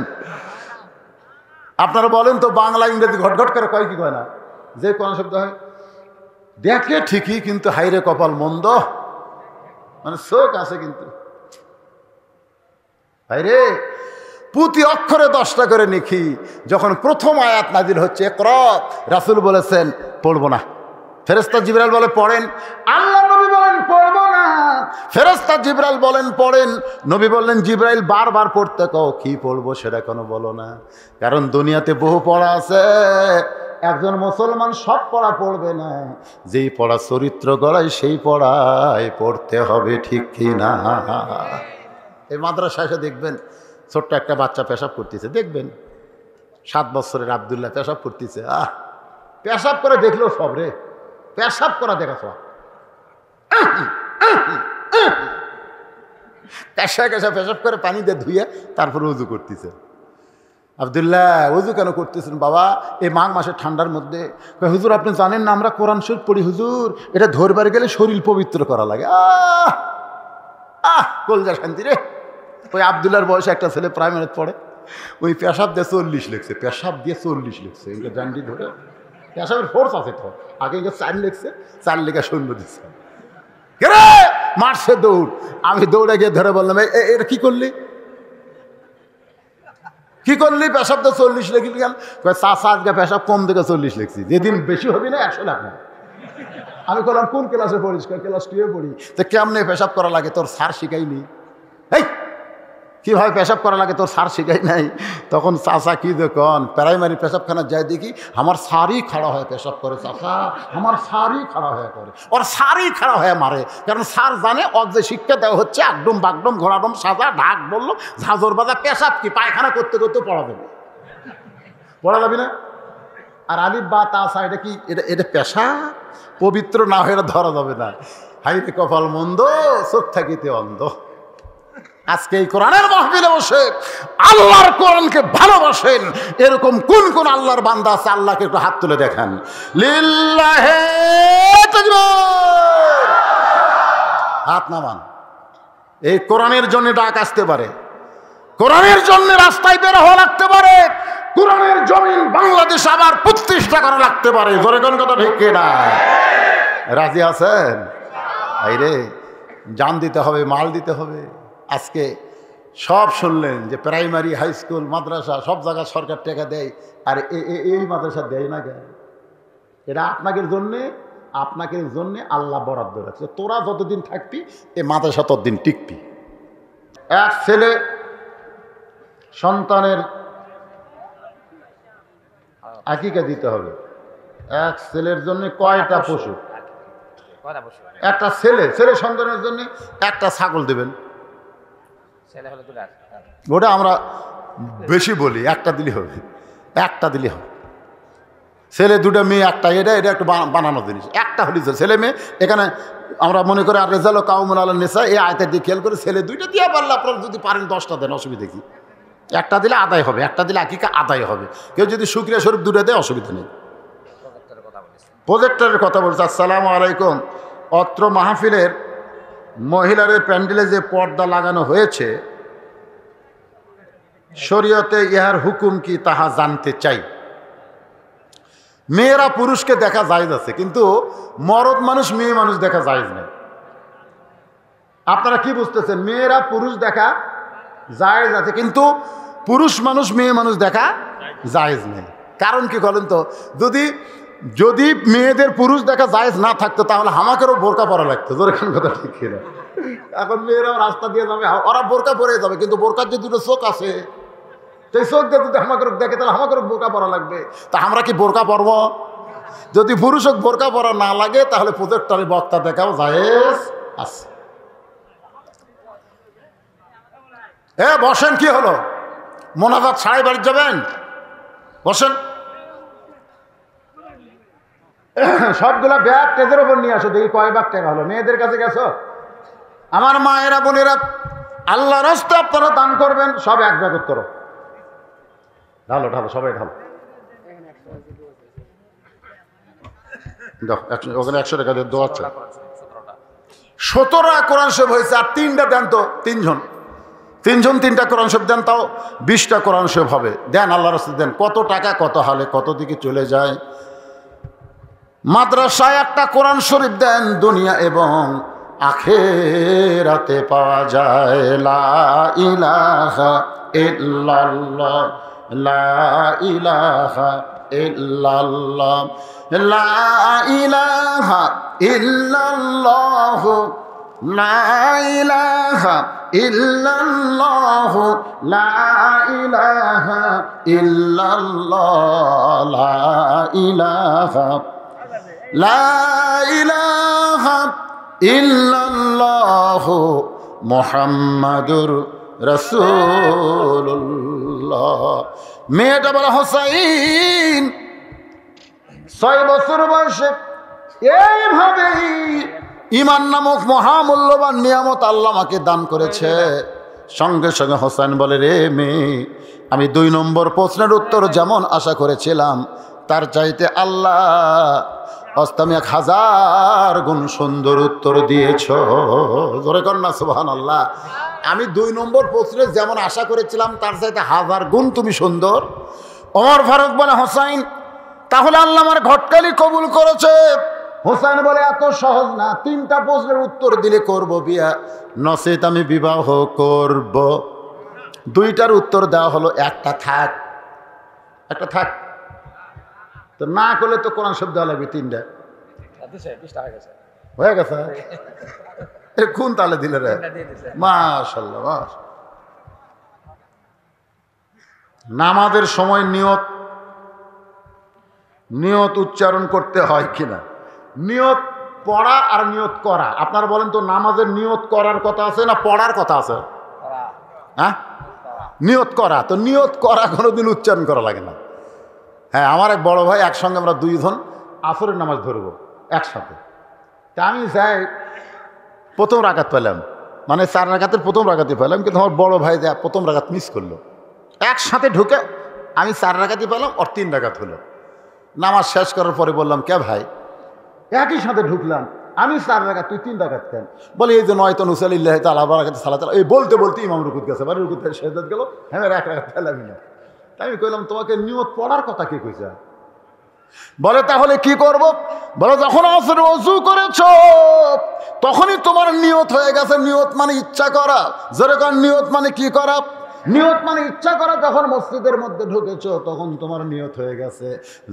আপনারা? বলেন তো, বাংলা ইংরেজি ঘটঘট করে কয় কি কয় না? যে কোন শব্দ হয় দেখে ঠিকই, কিন্তু হাইরে কপাল মন্দ, মানে চোখ আছে কিন্তু হাইরে। প্রতি অক্ষরে 10টা করে লিখি। যখন প্রথম আয়াত নাজিল হচ্ছে, ইকরা, রাসূল বলেছেন পড়বো না, ফেরেশতা জিবরাইল বলে পড়েন, আল্লাহ নবী বলেন পড়বো না, ফেরেশতা জিবরাইল বলেন পড়েন, নবী বললেন জিবরাইল বারবার পড়তে কও, কি পড়বো সেটা কেন বলো না? কারণ দুনিয়াতে বহু পড়া আছে, একজন মুসলমান সব পড়া পড়বে না, যেই পড়া চরিত্র গড়ায় সেই পড়ায় পড়তে হবে, ঠিক কি না? এই মাদ্রাসায় এসে দেখবেন ছোট্ট একটা বাচ্চা পেশাব করতেছে, দেখবেন 7 বছরের আব্দুল্লাহ পেশাব করতেছে, পেশাব করে দেখলেও সব রে, পেশাব করা দেখা সব, পেশাব করে পানি দিয়ে ধুয়ে তারপরে উজু করতেছে। আব্দুল্লাহ, উজু কেন করতেছেন বাবা? এই মাঘ মাসের ঠান্ডার মধ্যে। হুজুর, আপনি জানেন না আমরা কোরআন শরীফ পড়ি হুজুর, এটা ধরবার গেলে শরীর পবিত্র করা লাগে। কলজা শান্তি রে। ওই আব্দুল্লাহর বয়সে একটা ছেলে প্রাইমারিতে পড়ে, ওই পেশাব দিয়ে 40 লিখছে, পেশাব দিয়ে 40 লিখছে, এটা জানটি ধরে। পেশাবের ফোর্স আছে তো, আগে 4 লিখছে, 4 লেখা সৈন্য দিচ্ছে, মারছে দৌড়। আমি দৌড়ে গিয়ে ধরে বললাম, এটা কি করলি, কি করলি? পেশাব তো 40 লিখলি কেন? চাষা আজকে পেশাব কম থেকে 40 লিখছি, যেদিন বেশি হবি না 100 লাখ না। আমি বললাম কোন ক্লাসে পড়িস? ক্লাস 2 পড়ি। তো কেমনে পেশাব করা লাগে তোর স্যার শিখাইনি? কীভাবে পেশাব করা লাগে তোর সার শিখাই নাই। তখন চাষা কি দেখুন প্রাইমারি পেশাবখানা যাই দেখি আমার সারই খাড়া হয়ে পেশাব করে, চাষা আমার সারই খাড়া হয়ে করে, ওর সারই খাড়া হয়ে মারে। কারণ সার জানে ওর যে শিক্ষা দেওয়া হচ্ছে একদম বাগডম ঘোড়াডম সাজা ঢাক বললো ঝাঁঝর বাজা পেশাব কি পায়খানা করতে করতে পড়া যাবে, পড়া যাবি না। আর আলিফ বা তাসা এটা কি, এটা পেশা পবিত্র না হয়ে এটা ধরা যাবে না। হাইরে কপাল মন্দ, চোখ থাকিতে অন্ধ। আজকে এই কোরআনের মাহফিলে বসে আল্লাহর কোরআনকে ভালোবাসেন এরকম কোন কোন আল্লাহর বান্দা আছে? আল্লাহকে একটু হাত তুলে দেখেন। লিল্লাহে তাকবীর, হাত নামান। এই কোরআনের জন্য ডাক আসতে পারে, কোরআনের জন্য রাস্তায় বের হওয়া লাগতে পারে, কোরআনের জমিন বাংলাদেশ আবার প্রতিষ্ঠা করা লাগতে পারে। জোরে কোন কথা ঠিক না? রাজি আছেন? আইরে জান দিতে হবে, মাল দিতে হবে। আজকে সব শুনলেন যে প্রাইমারি হাই স্কুল মাদ্রাসা সব জায়গায় সরকার টাকা দেয়, আর এই মাদ্রাসা দেয় না কেন? এটা আপনাকে জন্যে আল্লাহ বরাদ্দ রাখছে। তোরা যতদিন থাকবি এই মাদ্রাসা ততদিন টিকবি। এক ছেলে সন্তানের আকিকা দিতে হবে। এক ছেলের জন্য কয়টা পশু? একটা ছেলে সন্তানের জন্য একটা ছাগল দেবেন। ওটা আমরা বেশি বলি, একটা দিলে হবে, একটা দিলে হবে। ছেলে দুটা মেয়ে একটা, এটা একটু বানানো জিনিস, একটা হলি ছেলে মেয়ে। এখানে আমরা মনে করি আর রেজাল কাউমুন আলা নিসা এই আয়তের দিকে খেয়াল করে ছেলে দুইটা দিয়ে পারলে আপনারা যদি পারেন 10টা দেন, অসুবিধা কি? একটা দিলে আদায় হবে, একটা দিলে আকিকা আদায় হবে। কেউ যদি শুকরিয়া স্বরূপ দুটো দেয় অসুবিধা নেই। প্রজেক্টরের কথা বলছে। আসসালামু আলাইকুম। অত্র মাহফিলের মহিলাদের প্যান্ডেলে যে পর্দা লাগানো হয়েছে শরীয়তে ইহার হুকুম কি তাহা জানতে চাই। মেয়েরা পুরুষকে দেখা জায়েজ আছে, কিন্তু মরদ মানুষ মেয়ে মানুষ দেখা জায়েজ নেই। আপনারা কি বুঝতেছেন? মেয়েরা পুরুষ দেখা জায়েজ আছে, কিন্তু পুরুষ মানুষ মেয়ে মানুষ দেখা জায়েজ নেই। কারণ কি বলেন তো? যদি মেয়েদের পুরুষ দেখা জায়েজ না থাকতো তাহলে আমাকেও বোরকা পরা লাগতো। যেরকম কথা ঠিক না? এখন মেয়েরাও রাস্তা দিয়ে যাবে, ওরা বোরকা পরে যাবে, কিন্তু বোরকার যে দুটো চোখ আছে সেই চোখ দিয়ে যদি আমাকে দেখে তাহলে আমাকে বোরকা পরা লাগবে। তা আমরা কি বোরকা পরব? যদি পুরুষ হোক বোরকা পরা না লাগে তাহলে প্রজেক্টরে বক্তা দেখাও জায়েজ আছে। বসেন, কি হলো? মোনাজাত ছাড়াই বাড়ি যাবেন? বসেন। সবগুলা ব্যাগ টেজের ওপর নিয়ে আসো, দেখি কয় ভাগ টাকা হলো। মেয়েদের কাছে গেছো? আমার মায়েরা বোনেরা, আল্লাহ রাস্তায় আপনারা দান করবেন, সব এক ব্যাগ করো। ঢালো সবাই ঢালো। ওখানে 100 টাকা দিয়ে দোয়া। 17টা কোরআন শরীফ হয়েছে, আর 3টা দেন তো, তিনজন 3টা কোরআন শরীফ দেন, তাও 20টা কোরআন শরীফ হবে। দেন, আল্লাহ রাস্তায় দেন। কত টাকা কত হালে কত দিকে চলে যায়। মাদ্রাসায় একটা কোরআন শরীফ দেন, দুনিয়া এবং আখিরাতে পাওয়া যায়। লা ইলাহা ইল্লাল্লাহ, লা ইলাহা ইল্লাল্লাহ, লা ইলাহা ইল্লাল্লাহ, লা ইলাহা ইল্লাল্লাহ, লা ইলাহা ইল্লাল্লাহ, লা ইলাহা, লা ইলাহা ইল্লাল্লাহ মুহাম্মাদুর রাসূলুল্লাহ। মেয়েটা বলা হোসাইন 6 বছর বয়সে এইভাবেই ঈমান নামক মহামূল্যবান নিয়ামত আল্লাহ আমাকে দান করেছে। সঙ্গে সঙ্গে হোসেন বলে, রে মেয়ে, আমি 2 নম্বর প্রশ্নের উত্তর যেমন আশা করেছিলাম তার চাইতে আল্লাহ অস্তামি 1000 গুণ সুন্দর উত্তর দিয়েছ। জোরে কর না সুবহানাল্লাহ। আমি 2 নম্বর প্রশ্নে যেমন আশা করেছিলাম তার চাইতে 1000 গুণ তুমি সুন্দর। ওমর ফারুক বলে, হোসাইন তাহলে আল্লাহ আমার ঘটকালি কবুল করেছে। হোসেন বলে, এত সহজ না, 3টা প্রশ্নের উত্তর দিলে করব বিয়া, নসেত আমি বিবাহ করব। 2টার উত্তর দেওয়া হলো, একটা থাক। তো না করলে তো কোরআন শব্দ লাগবে 3টা হয়ে গেছে। কোন তালে দিলে রে? মাশাআল্লাহ। নামাজের সময় নিয়ত উচ্চারণ করতে হয় কিনা? নিয়ত পড়া আর নিয়ত করা, আপনারা বলেন তো নামাজের নিয়ত করার কথা আছে না পড়ার কথা আছে? হ্যাঁ, নিয়ত করা। তো নিয়ত করা কোনোদিন উচ্চারণ করা লাগে না। হ্যাঁ, আমার এক বড় ভাই, একসঙ্গে আমরা দুইজন আসরের নামাজ ধরবো একসাথে। তা আমি যাই, প্রথম রাকাত পেলাম, মানে 4 রাকাতের প্রথম রাকাতই পেলাম, কিন্তু আমার বড় ভাই যা প্রথম রাকাত মিস করলো। একসাথে ঢুকে আমি 4 রাকাতই পেলাম, ওর 3 রাকাত হলো। নামাজ শেষ করার পরে বললাম, কে ভাই একই সাথে ঢুকলাম, আমি 4 রাকাত তুই 3 রাকাত কেন? বলে এই যে নয়তো নুসালিল্লাহ তাআলা বারাকাতু সালাত, এই বলতে বলতে ইমাম রুকুত গেছে, বাড়ি রুকুত থেকে সেজদাত গেল, হ্যাঁ 1 রাকাত পেলামই না। তাই আমি কইলাম, তোমাকে নিয়ত পড়ার কথা কে কইছে? বলে তাহলে কি করব? বলে যখন আসর ওযু করেছো তখনই তোমার নিয়ত হয়ে গেছে। নিয়ত মানে ইচ্ছা করা। যেরকম নিয়ত মানে কি করা? নিয়ত মানে ইচ্ছা করা। যখন মসজিদের মধ্যে ঢুকেছো তখন তোমার নিয়ত হয়ে গেছে।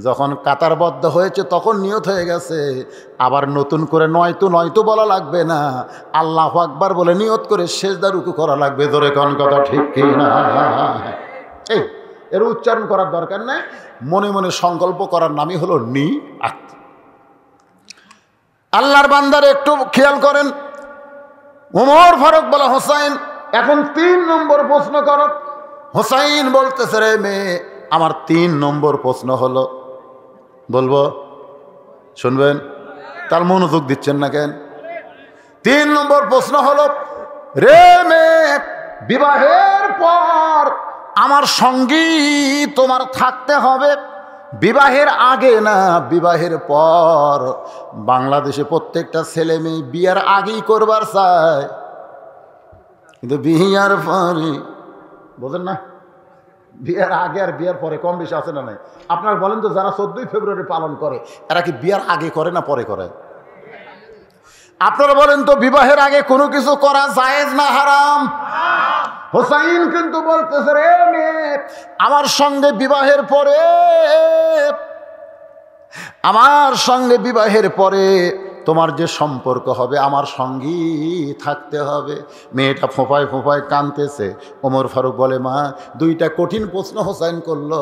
যখন কাতারবদ্ধ হয়েছে তখন নিয়ত হয়ে গেছে। আবার নতুন করে নয়তো বলা লাগবে না, আল্লাহু আকবার বলে নিয়ত করে সিজদা রুকু করা লাগবে। জোরে কোন কথা ঠিক কি না? এই এর উচ্চারণ করার দরকার নাই, মনে মনে সংকল্প করার নামই হলো নিয়াত। আল্লাহর বান্দার একটু খেয়াল করেন। ওমর ফারুক বলে, হোসাইন এখন 3 নম্বর প্রশ্ন করো। হোসাইন বলতেছে, রে মেয়ে আমার 3 নম্বর প্রশ্ন হলো। বলবো? শুনবেন? তার মনোযোগ দিচ্ছেন না কেন? 3 নম্বর প্রশ্ন হলো, রে মেয়ে বিবাহের পর আমার সঙ্গী তোমার থাকতে হবে। বিবাহের আগে না, বিবাহের পর। বাংলাদেশে প্রত্যেকটা ছেলে মেয়ে বিয়ের আগেই করবার চায়, কিন্তু বিয়ার পরে বোঝেন না, বিয়ের আগে আর বিয়ের পরে কম বেশি আছে না নাই? আপনারা বলেন তো, যারা 14ই ফেব্রুয়ারি পালন করে এরা কি বিয়ের আগে করে না পরে করে? আপনারা বলেন তো, বিবাহের আগে কোনো কিছু করা জায়েজ না হারাম? হোসাইন কিন্তু বলতেছে, রে মেয়ে আমার সঙ্গে বিবাহের পরে তোমার যে সম্পর্ক হবে আমার সঙ্গী থাকতে হবে। মেয়েটা ফোঁপায় কাঁদতেছে। ওমর ফারুক বলে, মা 2টা কঠিন প্রশ্ন হোসাইন করলো,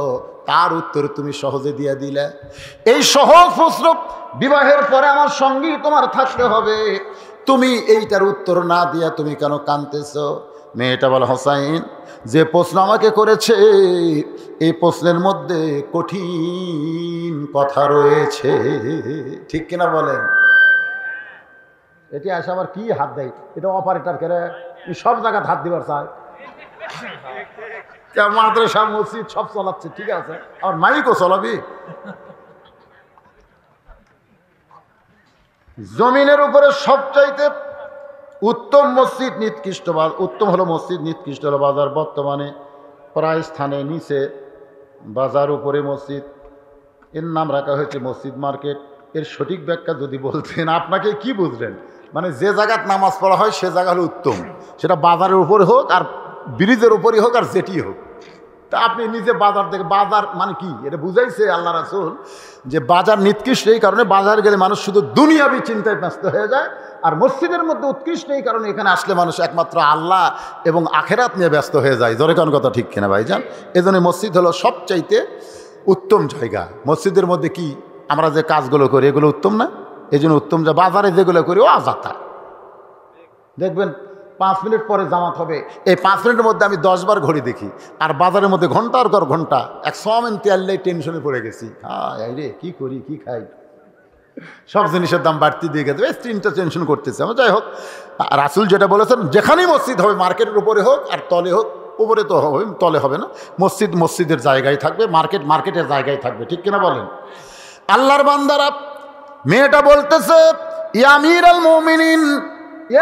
তার উত্তর তুমি সহজে দিয়ে দিলে। এই সহজ প্রশ্ন, বিবাহের পরে আমার সঙ্গী তোমার থাকতে হবে, তুমি এইটার উত্তর না দিয়া তুমি কেন কাঁদতেছো? মেয়েটা বলে, হোসাইন যে প্রশ্ন আমাকে করেছে এই প্রশ্নের মধ্যে কঠিন কথা রয়েছে। ঠিক কিনা বলেন? এটি আসে আবার কি হাত দেয়, এটা অপারেটর করে সব জায়গায় হাত দিবার চায়। মাদ্রাসা মসজিদ সব চালাচ্ছে, ঠিক আছে, আর মাইকও চলাবি। জমিনের উপরে সবচাইতে উত্তম মসজিদ নিকৃষ্ট, উত্তম হলো মসজিদ, নিকৃষ্ট হলো বাজার। বর্তমানে প্রায় স্থানে নিচে বাজার, উপরে মসজিদ, এর নাম রাখা হয়েছে মসজিদ মার্কেট। এর সঠিক ব্যাখ্যা যদি বলতেন আপনাকে কি বুঝলেন? মানে যে জায়গায় নামাজ পড়া হয় সে জায়গা হলো উত্তম, সেটা বাজারের উপরে হোক আর ব্রিজের উপরই হোক আর যেটি হোক। তা আপনি নিজে বাজার থেকে, বাজার মানে কি এটা বুঝাইছে আল্লাহ রাসূল যে বাজার নিকৃষ্ট এই কারণে, বাজার গেলে মানুষ শুধু দুনিয়াবি চিন্তায় ব্যস্ত হয়ে যায়। আর মসজিদের মধ্যে উৎকৃষ্ট এই কারণে এখানে আসলে মানুষ একমাত্র আল্লাহ এবং আখেরাত নিয়ে ব্যস্ত হয়ে যায়। জোরে কোন কথা ঠিক কিনা ভাইজান? এজন্য মসজিদ হলো সবচাইতে উত্তম জায়গা। মসজিদের মধ্যে কি আমরা যে কাজগুলো করি এগুলো উত্তম না? এই জন্য উত্তম। যা বাজারে যেগুলো করি ও আজাতা। দেখবেন 5 মিনিট পরে জামাত হবে, এই 5 মিনিটের মধ্যে আমি 10 বার ঘড়ি দেখি। আর বাজারের মধ্যে ঘন্টার পর ঘন্টা 100 মিনিট তেললেই টেনশনে পড়ে গেছি। এই রে কি করি কি খাই, সব জিনিসের দাম বাড়তি দিয়ে গেছে, চিন্তা টেনশন করতেছে। আমার যাই হোক, রাসূল যেটা বলেছেন, যেখানেই মসজিদ হবে মার্কেটের উপরে হোক আর তলে হোক, উপরে তো হবে, তলে হবে না। মসজিদ মসজিদের জায়গায় থাকবে, মার্কেট মার্কেটের জায়গায় থাকবে। ঠিক কিনা বলেন? আল্লাহর বান্দারা, মেয়েটা বলতেছে, ইয়া আমিরুল মুমিনিন,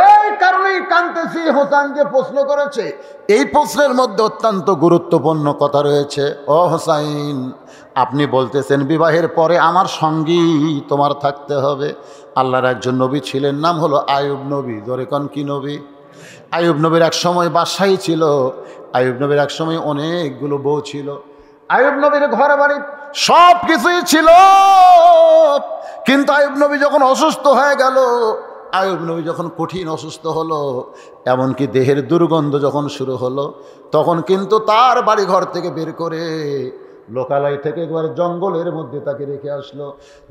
এই কারণেই কাঁদতেছি। হোসেন যে প্রশ্ন করেছে এই প্রশ্নের মধ্যে অত্যন্ত গুরুত্বপূর্ণ কথা রয়েছে। ও হোসাইন, আপনি বলতেছেন বিবাহের পরে আমার সঙ্গী তোমার থাকতে হবে। আল্লাহর একজন নবী ছিলেন, নাম হলো আইয়ুব নবী। জোরে কোন কি নবী? আইয়ুব নবীর এক সময় বাদশাহী ছিল। আইয়ুব নবীর এক সময় অনেকগুলো বউ ছিল। আইয়ুব নবীর ঘর বাড়ি সব কিছুই ছিল, কিন্তু আইয়ুব নবী যখন অসুস্থ হয়ে গেল আইয়ুব নবী যখন কঠিন অসুস্থ হলো, এমনকি দেহের দুর্গন্ধ যখন শুরু হলো, তখন কিন্তু তার বাড়িঘর থেকে বের করে লোকালয় থেকে একবার জঙ্গলের মধ্যে তাকে রেখে আসলো।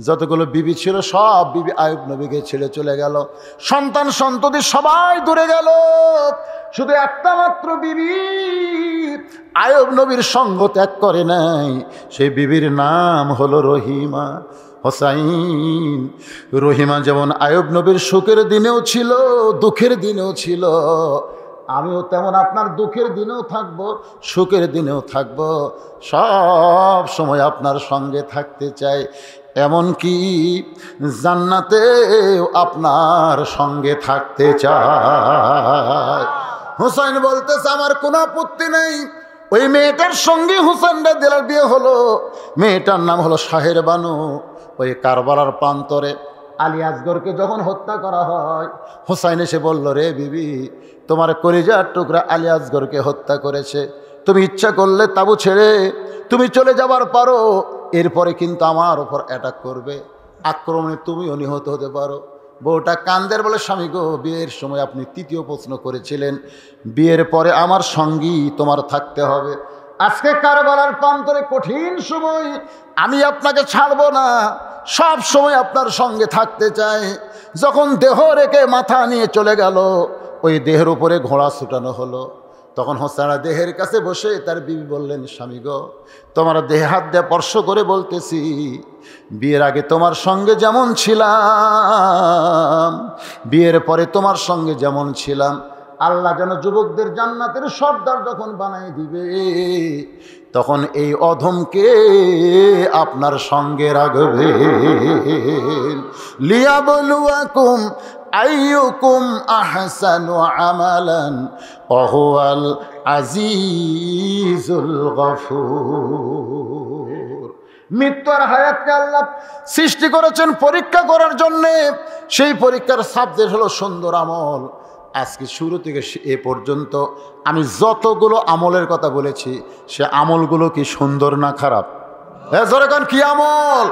যতগুলো বিবি ছিল সব বিবি আইয়ুব নবীকে ছেড়ে চলে গেল, সন্তান সন্ততি সবাই দূরে গেল, শুধু একটা মাত্র বিবি আইয়ুব নবীর সঙ্গ ত্যাগ করে নাই। সেই বিবির নাম হলো রহিমা হোসাইন। রহিমা যেমন আইয়ুব নবীর সুখের দিনেও ছিল, দুঃখের দিনেও ছিল, আমিও তেমন আপনার দুঃখের দিনেও থাকব, সুখের দিনেও থাকব, সব সময় আপনার সঙ্গে থাকতে চাই, এমনকি জান্নাতেও আপনার সঙ্গে থাকতে চাই। হুসাইন বলতেছে আমার কোনো আপত্তি নেই। ওই মেয়েটার সঙ্গে হুসাইনরা দিলার বিয়ে হলো। মেয়েটার নাম হলো শাহের বানু। ওই কারবালার প্রান্তরে আলী আসগরকে যখন হত্যা করা হয়, হুসাইন এসে বলল, রে বিবি, তোমার কলিজার টুকরা আলী আসগরকে হত্যা করেছে, তুমি ইচ্ছা করলে তাবু ছেড়ে তুমি চলে যাবার পারো, এরপরে কিন্তু আমার ওপর অ্যাটাক করবে, আক্রমণে তুমিও নিহত হতে পারো। বউটা কান্দের বলে, স্বামী গো, বিয়ের সময় আপনি তৃতীয় প্রশ্ন করেছিলেন, বিয়ের পরে আমার সঙ্গী তোমার থাকতে হবে। আজকে কারবালার প্রান্তরে কঠিন সময়, আমি আপনাকে ছাড়বো না, সব সময় আপনার সঙ্গে থাকতে চাই। যখন দেহ রেখে মাথা নিয়ে চলে গেল, ওই দেহের উপরে ঘোড়া ছুটানো হলো। তখন হোসেনা দেহের কাছে বসে তার বিবি বললেন, স্বামী গো, তোমার দেহে হাত দিয়ে স্পর্শ করে বলতেছি, বিয়ের আগে তোমার সঙ্গে যেমন ছিলাম, বিয়ের পরে তোমার সঙ্গে যেমন ছিলাম, আল্লাহ যেন যুবকদের জান্নাতের সর্দার যখন বানাই দিবে, তখন এই অধমকে আপনার সঙ্গে রাখবে। লিয়াবলুয়াকুম আইয়ুকুম আহসানু আমালান ওয়া হুয়াল আজিজুল গফুর। মৃত্যু আর হায়াতকে আল্লাহ সৃষ্টি করেছেন পরীক্ষা করার জন্যে। সেই পরীক্ষার সাবজেক্ট হলো সুন্দর আমল। আজকে শুরু থেকে এ পর্যন্ত আমি যতগুলো আমলের কথা বলেছি, সে আমলগুলো কি সুন্দর না খারাপ? জোরে কান, কি আমল?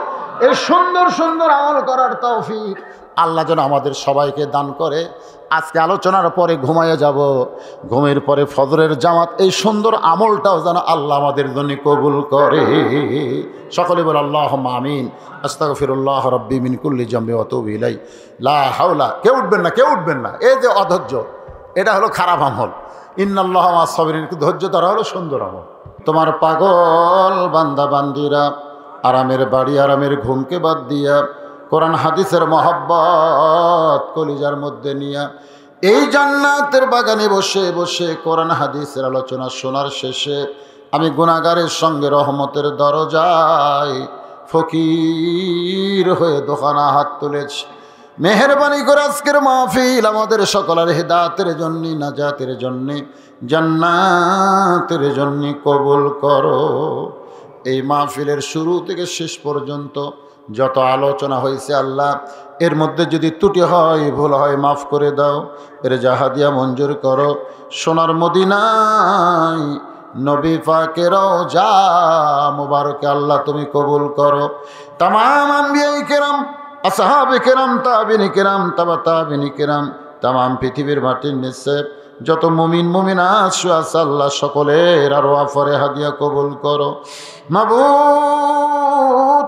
এই সুন্দর সুন্দর আমল করার তৌফিক আল্লাহ যেন আমাদের সবাইকে দান করে। আজকে আলোচনার পরে ঘুমাইয়া যাব, ঘুমের পরে ফজরের জামাত, এই সুন্দর আমলটাও যেন আল্লাহ আমাদের জন্য কবুল করে। সকলে বলে আল্লাহুম্মা আমিন। আস্তাগফিরুল্লাহ রাব্বি মিন কুল্লি যামবি ওয়া আতুবু ইলাইহি। লা হাওলা। কেউ উঠবেন না, কেউ উঠবেন না। এই যে অধৈর্য, এটা হলো খারাপ আমল। ইন্নাল্লাহা মা'আস সাবিরিন, ধৈর্য ধরা হলো সুন্দর আমল। তোমার পাগল বান্দা বান্দিরা আরামের বাড়ি, আরামের ঘুমকে বাদ দিয়া কোরআন হাদিসের মহব্বত কলিজার মধ্যে নিয়া এই জান্নাতের বাগানে বসে বসে কোরআন হাদিসের আলোচনা শোনার শেষে আমি গুনাহগারের সঙ্গে রহমতের দরজায় ফকির হয়ে দোকানা হাত তুলেছি। মেহেরবানি করে আজকের মাহফিল আমাদের সকলের হেদায়েতের জন্য, নাজাতের জন্য, জান্নাতের জন্য কবুল করো। এই মাহফিলের শুরু থেকে শেষ পর্যন্ত যত আলোচনা হয়েছে আল্লাহ, এর মধ্যে যদি ত্রুটি হয়, ভুল হয়, মাফ করে দাও। এর জাহাদিয়া মঞ্জুর করো। সোনার মদিনায় নবী পাকের রওজা মুবারকে আল্লাহ তুমি কবুল করো। তামাম আম্বিয়ায়ে কেরাম, আসহাবে কেরাম, তাবিনী কেরাম, তাবা তাবিনী কেরাম, তামাম পৃথিবীর মাটির নিচে যত মুমিন মুমিনাত আছে আল্লাহ সকলের আর ওয়াফরে হাদিয়া কবুল করো। মাবুদ,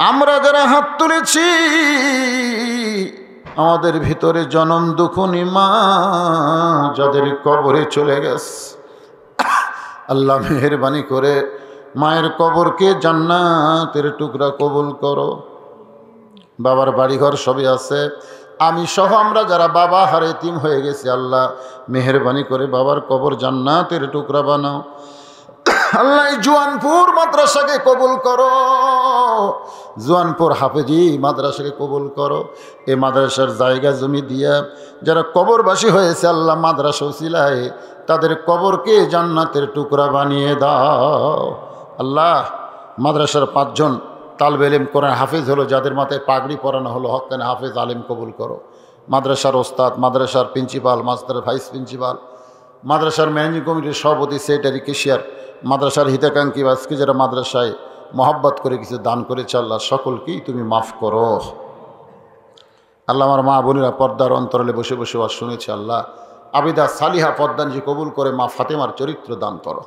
আমরা যারা হাত তুলেছি, আমাদের ভিতরে জনম দুঃখনী মা যাদের কবরে চলে গেছে, আল্লাহ মেহেরবানি করে মায়ের কবরকে জান্নাতের টুকরা কবুল করো। বাবার বাড়িঘর সবই আছে, আমি সহ আমরা যারা বাবা হারে এতিম হয়ে গেছি, আল্লাহ মেহেরবানি করে বাবার কবর জান্নাতের টুকরা বানাও। আল্লাহ জুয়ানপুর মাদ্রাসাকে কবুল করো, জুয়ানপুর হাফেজি মাদ্রাসাকে কবুল করো। এই মাদ্রাসার জায়গা জমি দিয়া যারা কবরবাসী হয়েছে আল্লাহ মাদ্রাসা উসিলায় তাদের কবরকে জান্নাতের টুকরা বানিয়ে দাও। আল্লাহ মাদ্রাসার 5 জন তালবে ইলম কোরআন হাফেজ হলো, যাদের মাথায় পাগড়ি পরানো হলো, হক্কানে হাফেজ আলেম কবুল করো। মাদ্রাসার ওস্তাদ, মাদ্রাসার প্রিন্সিপাল, মাস্টার ভাইস প্রিন্সিপাল, মাদ্রাসার ম্যানেজিং কমিটির সভাপতি, সেক্রেটারি, কেশিয়ার, মাদ্রাসার হিতাকাঙ্ক্ষী আজকে যারা মাদ্রাসায় মহব্বত করে কিছু দান করেছে আল্লাহ সকলকেই তুমি মাফ করো। আল্লাহ আমার মা বোনেরা পর্দার অন্তরালে বসে বসে ওয়াজ শুনেছে। আল্লাহ আবিদা সালিহা পদ্মানজি কবুল করে মা ফাতেমার চরিত্র দান করো।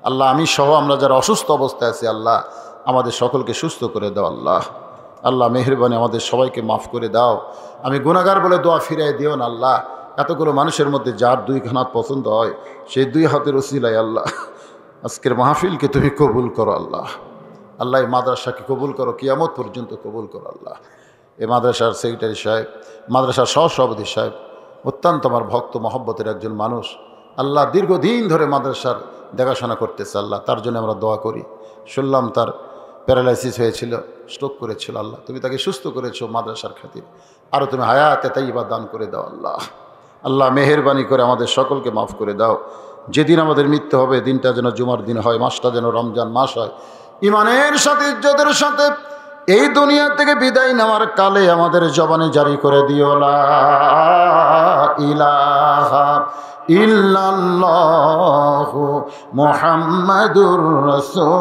আল্লাহ আমি সহ আমরা যারা অসুস্থ অবস্থায় আছি আল্লাহ আমাদের সকলকে সুস্থ করে দাও। আল্লাহ আল্লাহ মেহেরবানি আমাদের সবাইকে মাফ করে দাও। আমি গুনাহগার বলে দোয়া ফিরাই দিও না আল্লাহ। এতগুলো মানুষের মধ্যে যার দুই হাত পছন্দ হয় সেই দুই হাতের উসিলায় আল্লাহ আজকের মাহফিলকে তুমি কবুল করো। আল্লাহ আল্লাহ এই মাদ্রাসাকে কবুল করো, কিয়ামত পর্যন্ত কবুল করো। আল্লাহ এই মাদ্রাসার সেক্রেটারি সাহেব, মাদ্রাসার সহসভাপতি সাহেব অত্যন্ত আমার ভক্ত মহব্বতের একজন মানুষ। আল্লাহ দীর্ঘদিন ধরে মাদ্রাসার দেখাশোনা করতেছে। আল্লাহ তার জন্য আমরা দোয়া করি। শুনলাম তার প্যারালাইসিস হয়েছিল, স্ট্রোক করেছিল। আল্লাহ তুমি তাকে সুস্থ করেছো মাদ্রাসার খাতির, আরও তুমি হায়াতে তাইয়্যিবা দান করে দাও। আল্লাহ আল্লাহ মেহেরবানি করে আমাদের সকলকে মাফ করে দাও। যেদিন আমাদের মৃত্যু হবে দিনটা যেন জুমার দিন হয়, মাসটা যেন রমজান মাস হয়। ইমানের সাথে ইজ্জতের সাথে এই দুনিয়া থেকে বিদায় নেওয়ার কালে আমাদের জবানে জারি করে দিও লা ইলাহা ইল্লাল্লাহু মুহাম্মাদুর রাসূলুল্লাহ।